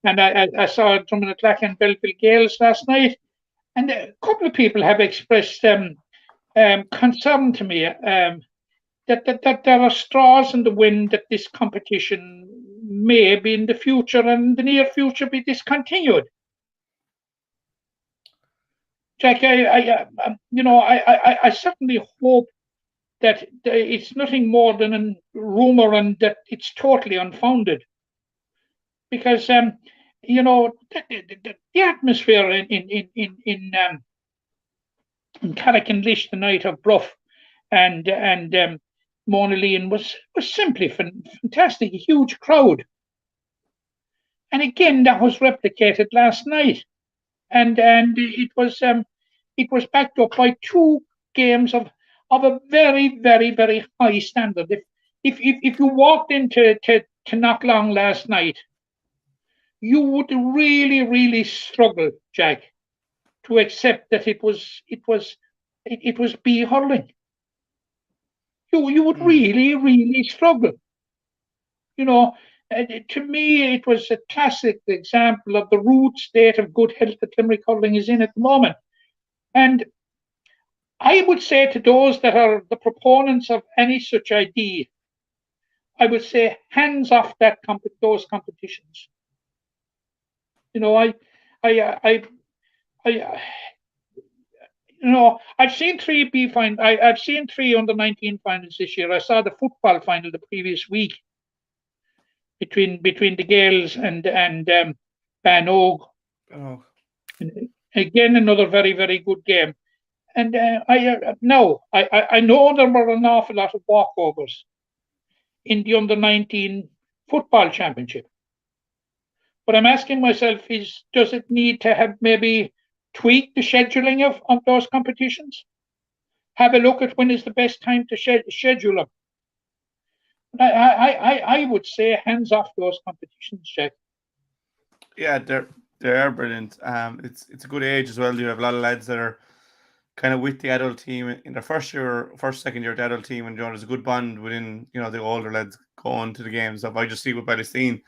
And I saw Drummond Clack and Belleville Gales last night. And a couple of people have expressed concern to me that there are straws in the wind that this competition may be in the future and in the near future be discontinued. Jack, I certainly hope that it's nothing more than a rumor and that it's totally unfounded. Because the atmosphere in Carrick and Lish the night of Bruff and Mona Lean was simply fantastic, a huge crowd. And again, that was replicated last night, and it was backed up by 2 games of a very, very, very high standard. If you walked into Knocklong last night, you would really, really struggle, Jack, to accept that it was B hurling. You would really, really struggle. To me, it was a classic example of the rude state of good health that Limerick hurling is in at the moment. And I would say to those that are the proponents of any such idea, I would say hands off those competitions. I've seen 3 B finals. I've seen 3 under-19 finals this year. I saw the football final the previous week between the Gales and Bannog. Oh. Again, another very, very good game. And I know there were an awful lot of walkovers in the under-19 football championship. But I'm asking myself, does it need to have maybe tweak the scheduling of those competitions? Have a look at when is the best time to schedule them. I would say hands off those competitions, Jack. Yeah, they are brilliant. It's a good age as well. You have a lot of lads that are kind of with the adult team in their second year at the adult team, and there's a good bond within the older lads going to the games. I just see with Ballysteen.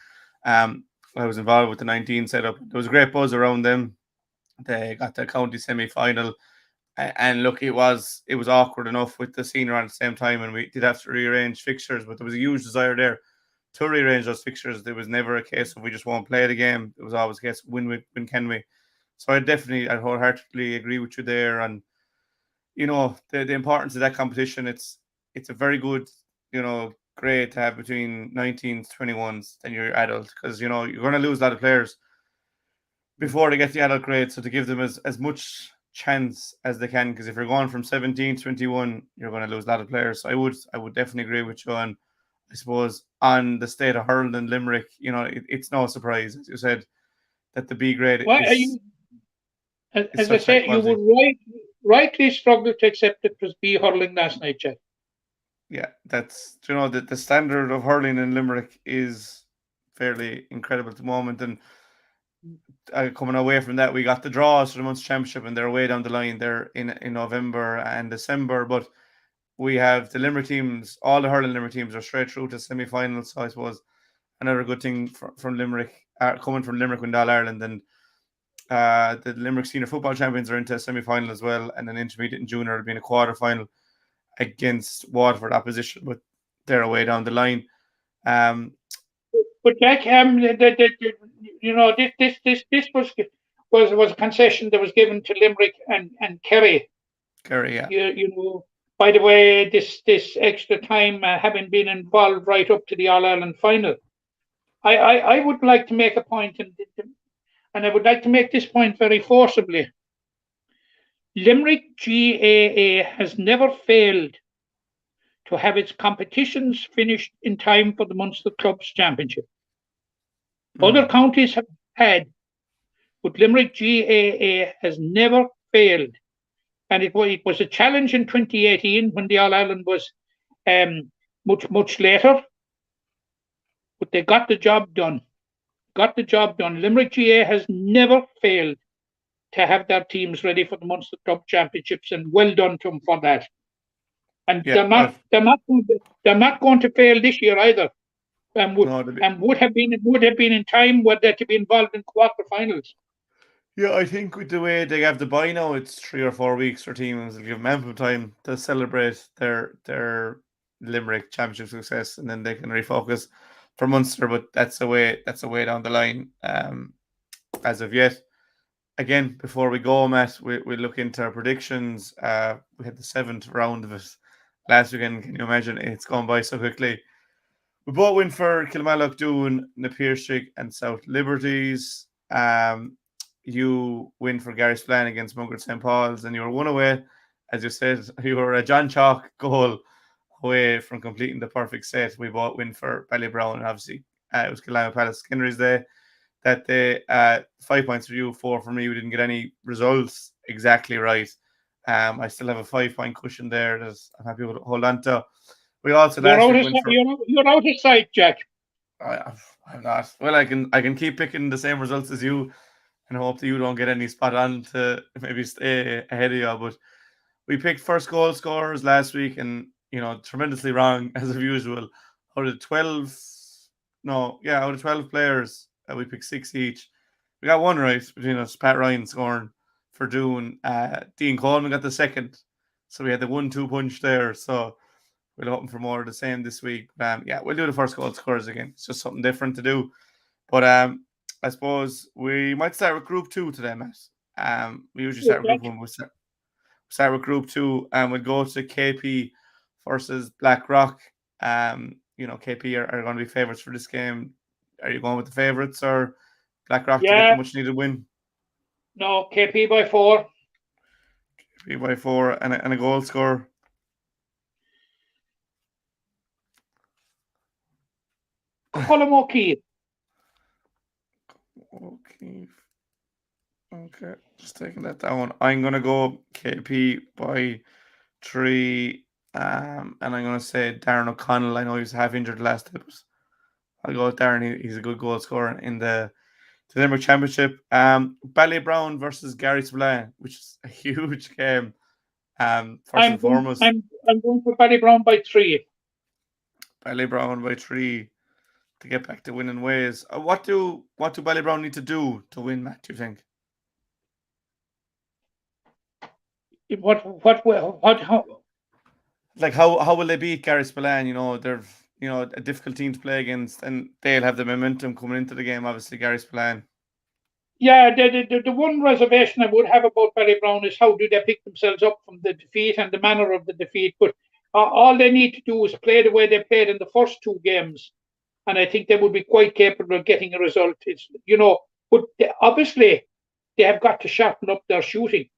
I was involved with the 19 setup. There was a great buzz around them. They got the county semi-final, and look, it was awkward enough with the senior on at the same time, and we did have to rearrange fixtures, but there was a huge desire there to rearrange those fixtures. There was never a case of we just won't play the game. It was always a case of when can we. So I wholeheartedly agree with you there, and the importance of that competition. It's a very good grade to have between 19s, 21s, then you're adult, because you're going to lose a lot of players before they get the adult grade. So to give them as much chance as they can, because if you're going from 17 to 21, you're going to lose a lot of players. So I would definitely agree with you on, I suppose, on the state of hurling in Limerick. It's no surprise, as you said, that the B grade as I said, you would rightly struggle to accept it was B hurling last night, Jack. Yeah, that's the standard of hurling in Limerick is fairly incredible at the moment. And coming away from that, we got the draws for the month's championship, and they're way down the line. They're in November and December, but we have the Limerick teams. All the hurling Limerick teams are straight through to semi-finals. So I suppose another good thing from Limerick, coming from Limerick and All Ireland, and the Limerick senior football champions are into a semi-final as well, and an intermediate and junior will be in a quarter-final against Waterford opposition, but they're away down the line. But Jack, this was a concession that was given to Limerick and Kerry. Kerry, yeah. By the way, this extra time having been involved right up to the All Ireland final, I would like to make a point, and I would like to make this point very forcibly. Limerick GAA has never failed to have its competitions finished in time for the Munster Clubs Championship. Other counties have had, but Limerick GAA has never failed. And it was a challenge in 2018 when the All Ireland was much later, but they got the job done. Limerick GAA has never failed to have their teams ready for the Munster Club Championships, and well done to them for that. And they're not going to fail this year either. and would have been in time were they to be involved in quarterfinals. Yeah, I think with the way they have the bye now, it's 3 or 4 weeks for teams. It'll give them ample time to celebrate their Limerick championship success, and then they can refocus for Munster. But that's a way down the line. As of yet, again, before we go, Matt, we look into our predictions. We had the 7th round of it last weekend. Can you imagine? It's gone by so quickly. We both win for Kilmallock, Doon, Napier and South Liberties. You win for Gary Spillane against Munger St. Paul's, and you were one away, as you said. You were a John Chalk goal away from completing the perfect set. We both win for Ballybrown, and obviously it was Killarney Palace Skinnery's Day. That day, 5 points for you, 4 for me. We didn't get any results exactly right. I still have a 5-point cushion there that I'm happy to hold on to. We also you're out of sight, Jack. I'm not. Well, I can keep picking the same results as you, and hope that you don't get any spot on to maybe stay ahead of you. But we picked first goal scorers last week, and tremendously wrong as usual. Out of 12 players, we picked 6 each. We got one right between us. Pat Ryan scoring for Doon. Dean Coleman got the second, so we had the 1-2 punch there. So we're hoping for more of the same this week. We'll do the first goal scorers again. It's just something different to do. But I suppose we might start with Group 2 today, Matt. We usually start with Group 1. We'll start with Group 2, and we'll go to KP versus Blackrock. KP are going to be favourites for this game. Are you going with the favourites or Blackrock to get the much needed win? No, KP by 4. KP by 4 and a goal score. Colm O'Keefe. Okay, just taking that down. I'm going to go KP by 3. And I'm going to say Darren O'Connell. I know he was half injured last time, but I'll go with Darren. He's a good goal scorer in the Limerick Championship. Ballybrown versus Gary Spillane, which is a huge game. First foremost, I'm going for Ballybrown by 3. Ballybrown by 3 to get back to winning ways. What do Ballybrown need to do to win, Matt? Do you think? How will they beat Gary Spillane? They're a difficult team to play against, and they'll have the momentum coming into the game. Obviously, Gary Spillane. Yeah, the one reservation I would have about Ballybrown is how do they pick themselves up from the defeat and the manner of the defeat. But all they need to do is play the way they played in the first 2 games, and I think they would be quite capable of getting a result. But obviously they have got to sharpen up their shooting,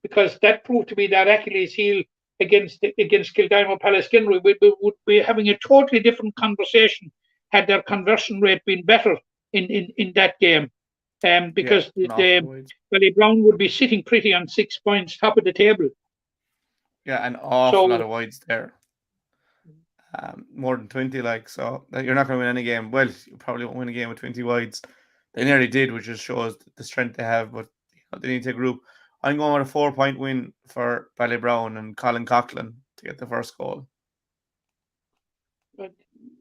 because that proved to be their Achilles heel against Kildimo Palace Skinnery. We would be having a totally different conversation had their conversion rate been better in that game. Because Ballybrown would be sitting pretty on 6 points, top of the table. Yeah, an awful lot of wides there. More than 20, so you're not going to win any game. Well, you probably won't win a game with 20 wides. They nearly did, which just shows the strength they have, but they need to group. I'm going with a 4-point win for Ballybrown and Colin Coughlin to get the first goal.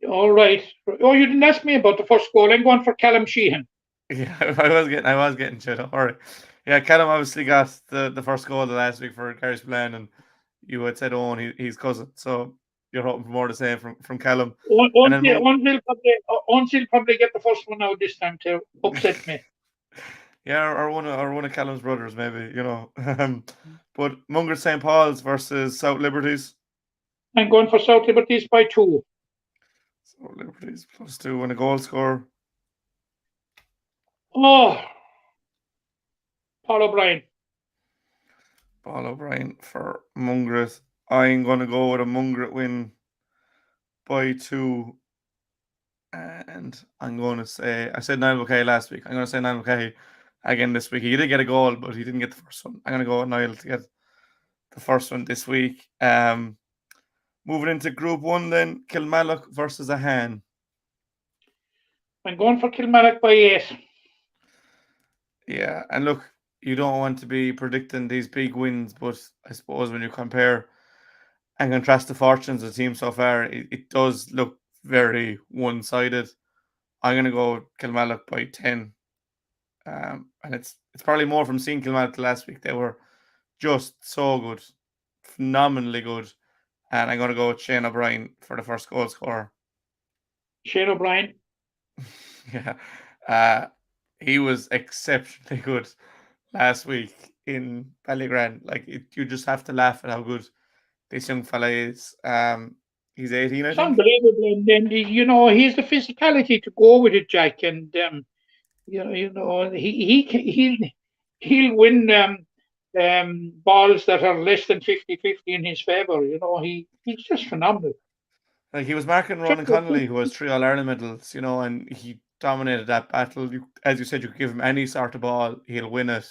All right. Oh, you didn't ask me about the first goal. I'm going for Callum Sheehan. Yeah, I was getting to it. All right. Yeah, Callum obviously got the first goal the last week for Gary Spillane, and you had said he's cousin. So you're hoping for more to say from Callum. He'll probably get the first one out this time to upset me. Yeah, or one of Callum's brothers, maybe, But Munger St. Paul's versus South Liberties. I'm going for South Liberties by 2. South Liberties plus 2 and a goal score. Oh, Paul O'Brien. Paul O'Brien for Mungret. I'm going to go with a Mungret win by 2. And I'm going to say, I said Niall McKay last week. I'm going to say Niall McKay again this week. He did get a goal, but he didn't get the first one. I'm going to go with Niall to get the first one this week. Moving into Group 1 then, Kilmallock versus Ahan. I'm going for Kilmallock by 8. Yeah, and look, you don't want to be predicting these big wins, but I suppose when you compare and contrast the fortunes of the team so far, it does look very one-sided. I'm going to go Kilmallock by 10. And it's probably more from seeing Kilmallock last week. They were just so good, phenomenally good. And I'm going to go with Shane O'Brien for the first goal scorer. Shane O'Brien. Yeah. He was exceptionally good last week in Ballygrand. Like, you just have to laugh at how good this young fella is. He's 18, I It's think. unbelievable, and then he's the physicality to go with it, Jack. And he'll win balls that are less than 50-50 in his favour. He's just phenomenal. Like, he was marking Ronan Connolly, who has 3 All-Ireland medals, and he dominated that battle. As you said, you could give him any sort of ball, he'll win it.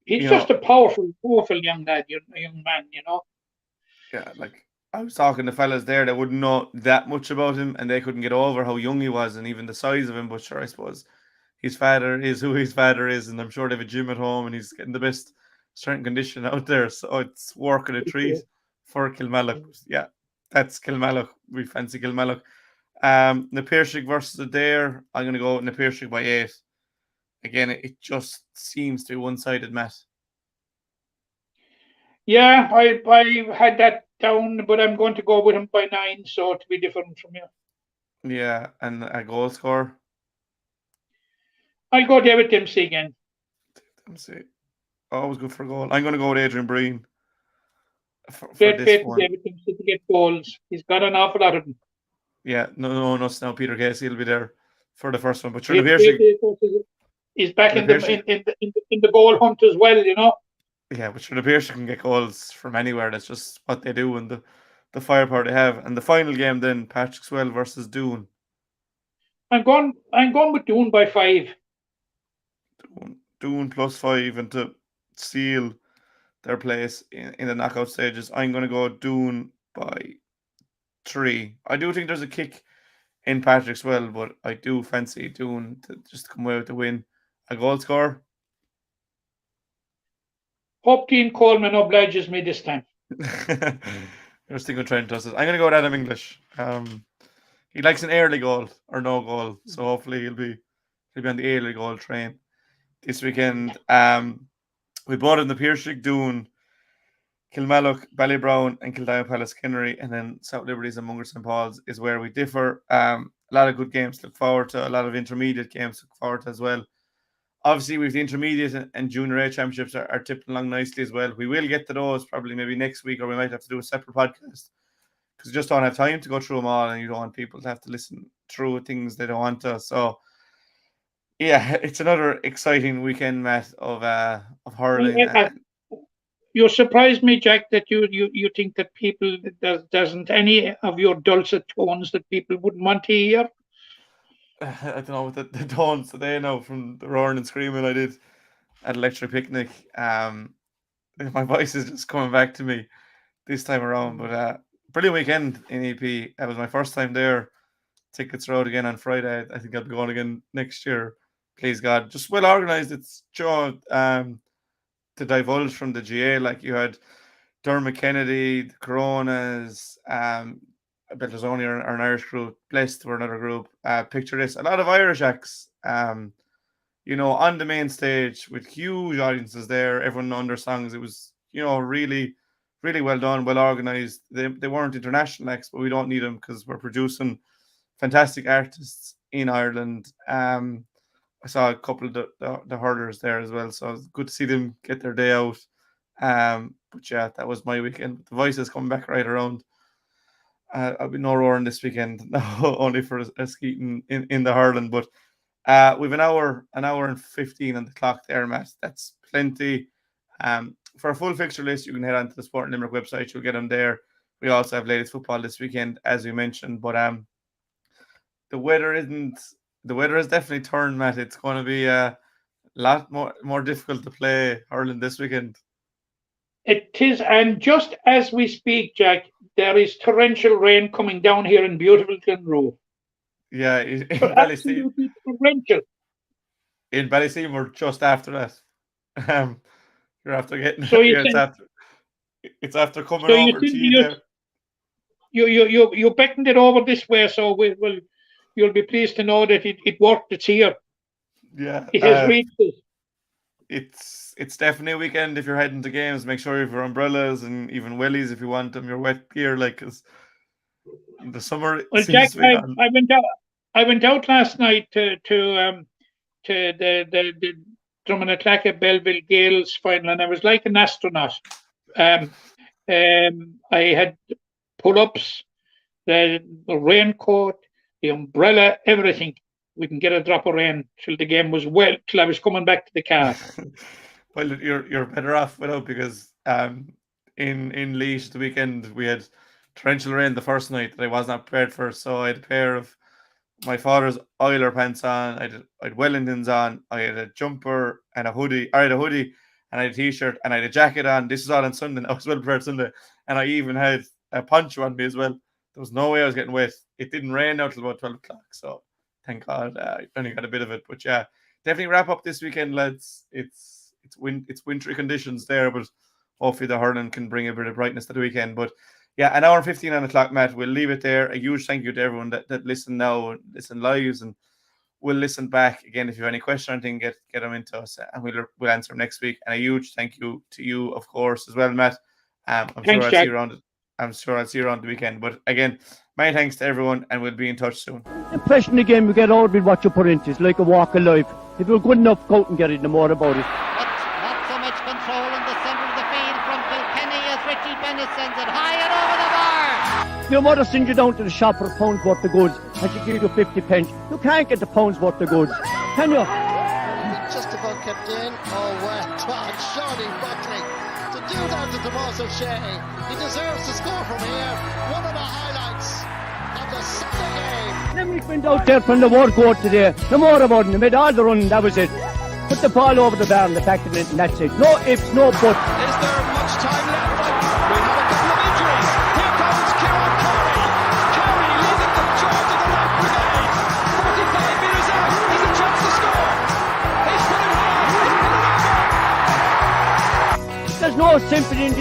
He's just a powerful young lad, young man. Yeah, like, I was talking to fellas there that wouldn't know that much about him, and they couldn't get over how young he was and even the size of him. But sure, I suppose his father is who his father is, and I'm sure they have a gym at home, and he's getting the best strength and condition out there. So it's working a treat for Kilmallock. Yeah, that's Kilmallock. We fancy Kilmallock. Na Piarsaigh versus Adair. I'm going to go with Na Piarsaigh by 8. Again, it just seems to be one-sided, Matt. Yeah, I had that down, but I'm going to go with him by 9, so to be different from you. Yeah, and a goal scorer. I'll go David Dempsey again. Dempsey. Always good for a goal. I'm going to go with Adrian Breen. Great faith for David Dempsey to get goals. He's got an awful lot of them. Yeah, no, now Peter Casey will be there for the first one. But sure, he's back in the goal hunt as well, Yeah, but sure, the Piarsaigh can get goals from anywhere. That's just what they do and the firepower they have. And the final game then, Patrickswell versus Doon. I'm going with Doon by 5. Doon plus 5, and to seal their place in the knockout stages, I'm going to go Doon by 3. I do think there's a kick in Patrickswell, but I do fancy Doon to just come away with the win. A goal scorer. Hope Dean Coleman obliges me this time. You're still going to try and toss it. I'm going to go with Adam English. He likes an early goal or no goal, so hopefully he'll be on the early goal train this weekend. We bought in the Piarsaigh, Doon, Kilmallock, Ballybrown, and Kildare Palace Kinnery, and then South Liberties and Munger St. Paul's is where we differ. A lot of good games to look forward to, a lot of intermediate games to look forward to as well. Obviously, with the intermediate and junior A championships are tipping along nicely as well. We will get to those probably maybe next week, or we might have to do a separate podcast because we just don't have time to go through them all, and you don't want people to have to listen through things they don't want to. So, yeah, it's another exciting weekend, Matt, of hurling. You surprised me, Jack, that you think that people doesn't any of your dulcet tones that people wouldn't want to hear. I don't know what the tones today now from the roaring and screaming I did at Electric Picnic. My voice is just coming back to me this time around. But brilliant weekend in EP. That was my first time there. Tickets are out again on Friday. I think I'll be going again next year. Please God, just well organised. It's Joe to divulge from the GA. Like, you had Dermot Kennedy, the Coronas, Beltazoni are an Irish group, Blessed were another group. Picture this, a lot of Irish acts, on the main stage with huge audiences there, everyone knowing their songs. It was, really, really well done, well organised. They weren't international acts, but we don't need them because we're producing fantastic artists in Ireland. I saw a couple of the hurlers there as well, so it was good to see them get their day out. But yeah, that was my weekend. The voice is coming back right around. I'll be no roaring this weekend, only for a skeeting in the hurling. But we've an hour and 15 on the clock there, Matt. That's plenty. For a full fixture list, you can head on to the Sport Limerick website. You'll get them there. We also have ladies football this weekend, as we mentioned. But the weather has definitely turned, Matt. It's going to be a lot more difficult to play hurling this weekend. It is, and just as we speak, Jack, there is torrential rain coming down here in beautiful Glenroe. Yeah, in Ballyseam. Torrential. In Ballyseam, we're just after that. You're after getting. So it's after coming over to you there. you beckoned it over this way, so you'll be pleased to know that it worked. It's here. Yeah, It has reached us. it's definitely a weekend. If you're heading to games, make sure you have your umbrellas and even wellies if you want them. Your wet gear, like, because the summer Well, seems Jack, to be gone. I went out last night to the Drummond Belleville Gales final, and I was like an astronaut. I had pull-ups, the raincoat, the umbrella, everything. We can get a drop of rain till the game was till I was coming back to the car. Well, you're better off without, because in Laois the weekend we had torrential rain the first night that I was not prepared for. So I had a pair of my father's Oiler pants on, I had Wellingtons on, I had a jumper and a hoodie. I had a hoodie and I had a t-shirt and I had a jacket on. This is all on Sunday. I was well prepared Sunday, and I even had a poncho on me as well. There was no way I was getting wet. It didn't rain out till about 12 o'clock. So thank God I only got a bit of it. But yeah, definitely wrap up this weekend, lads. It's wintry conditions there, but hopefully the hurling can bring a bit of brightness to the weekend. But yeah, an hour and 15 on the clock, Matt. We'll leave it there. A huge thank you to everyone that listen now, listen lives, and we'll listen back again. If you have any question or anything, get them into us, and we'll answer them next week. And a huge thank you to you, of course, as well, Matt. Thanks, Jack. I'm sure I'll see you around the weekend. But again, many thanks to everyone, and we'll be in touch soon. The impression again we get out with what you put into. It's like a walk of life. If you're good enough, go out and get it, no more about it. Not so much control in the centre of the field from Kilkenny as Richie Bennett sends it high and over the bar. Your mother sends you down to the shop for a pound's worth of goods, and she gives you 50 pence. You can't get the pound's worth of goods, can you? Just about kept in. Oh, well done, Shawnee Buckley. To do that to Tommaso Sheehan. He deserves to score from here. One of the highlights of the Sunday game. Limerick went out there from the word court today. No more about it. They made all the running, that was it. Put the ball over the bar and the packed it, and that's it. No ifs, no buts. Is there much time left? We have a couple of injuries. Here comes Cian Carey leading the charge of the right brigade. 45 metres out. He's a chance to score. He's put it high. He's put it over. There's no sympathy in this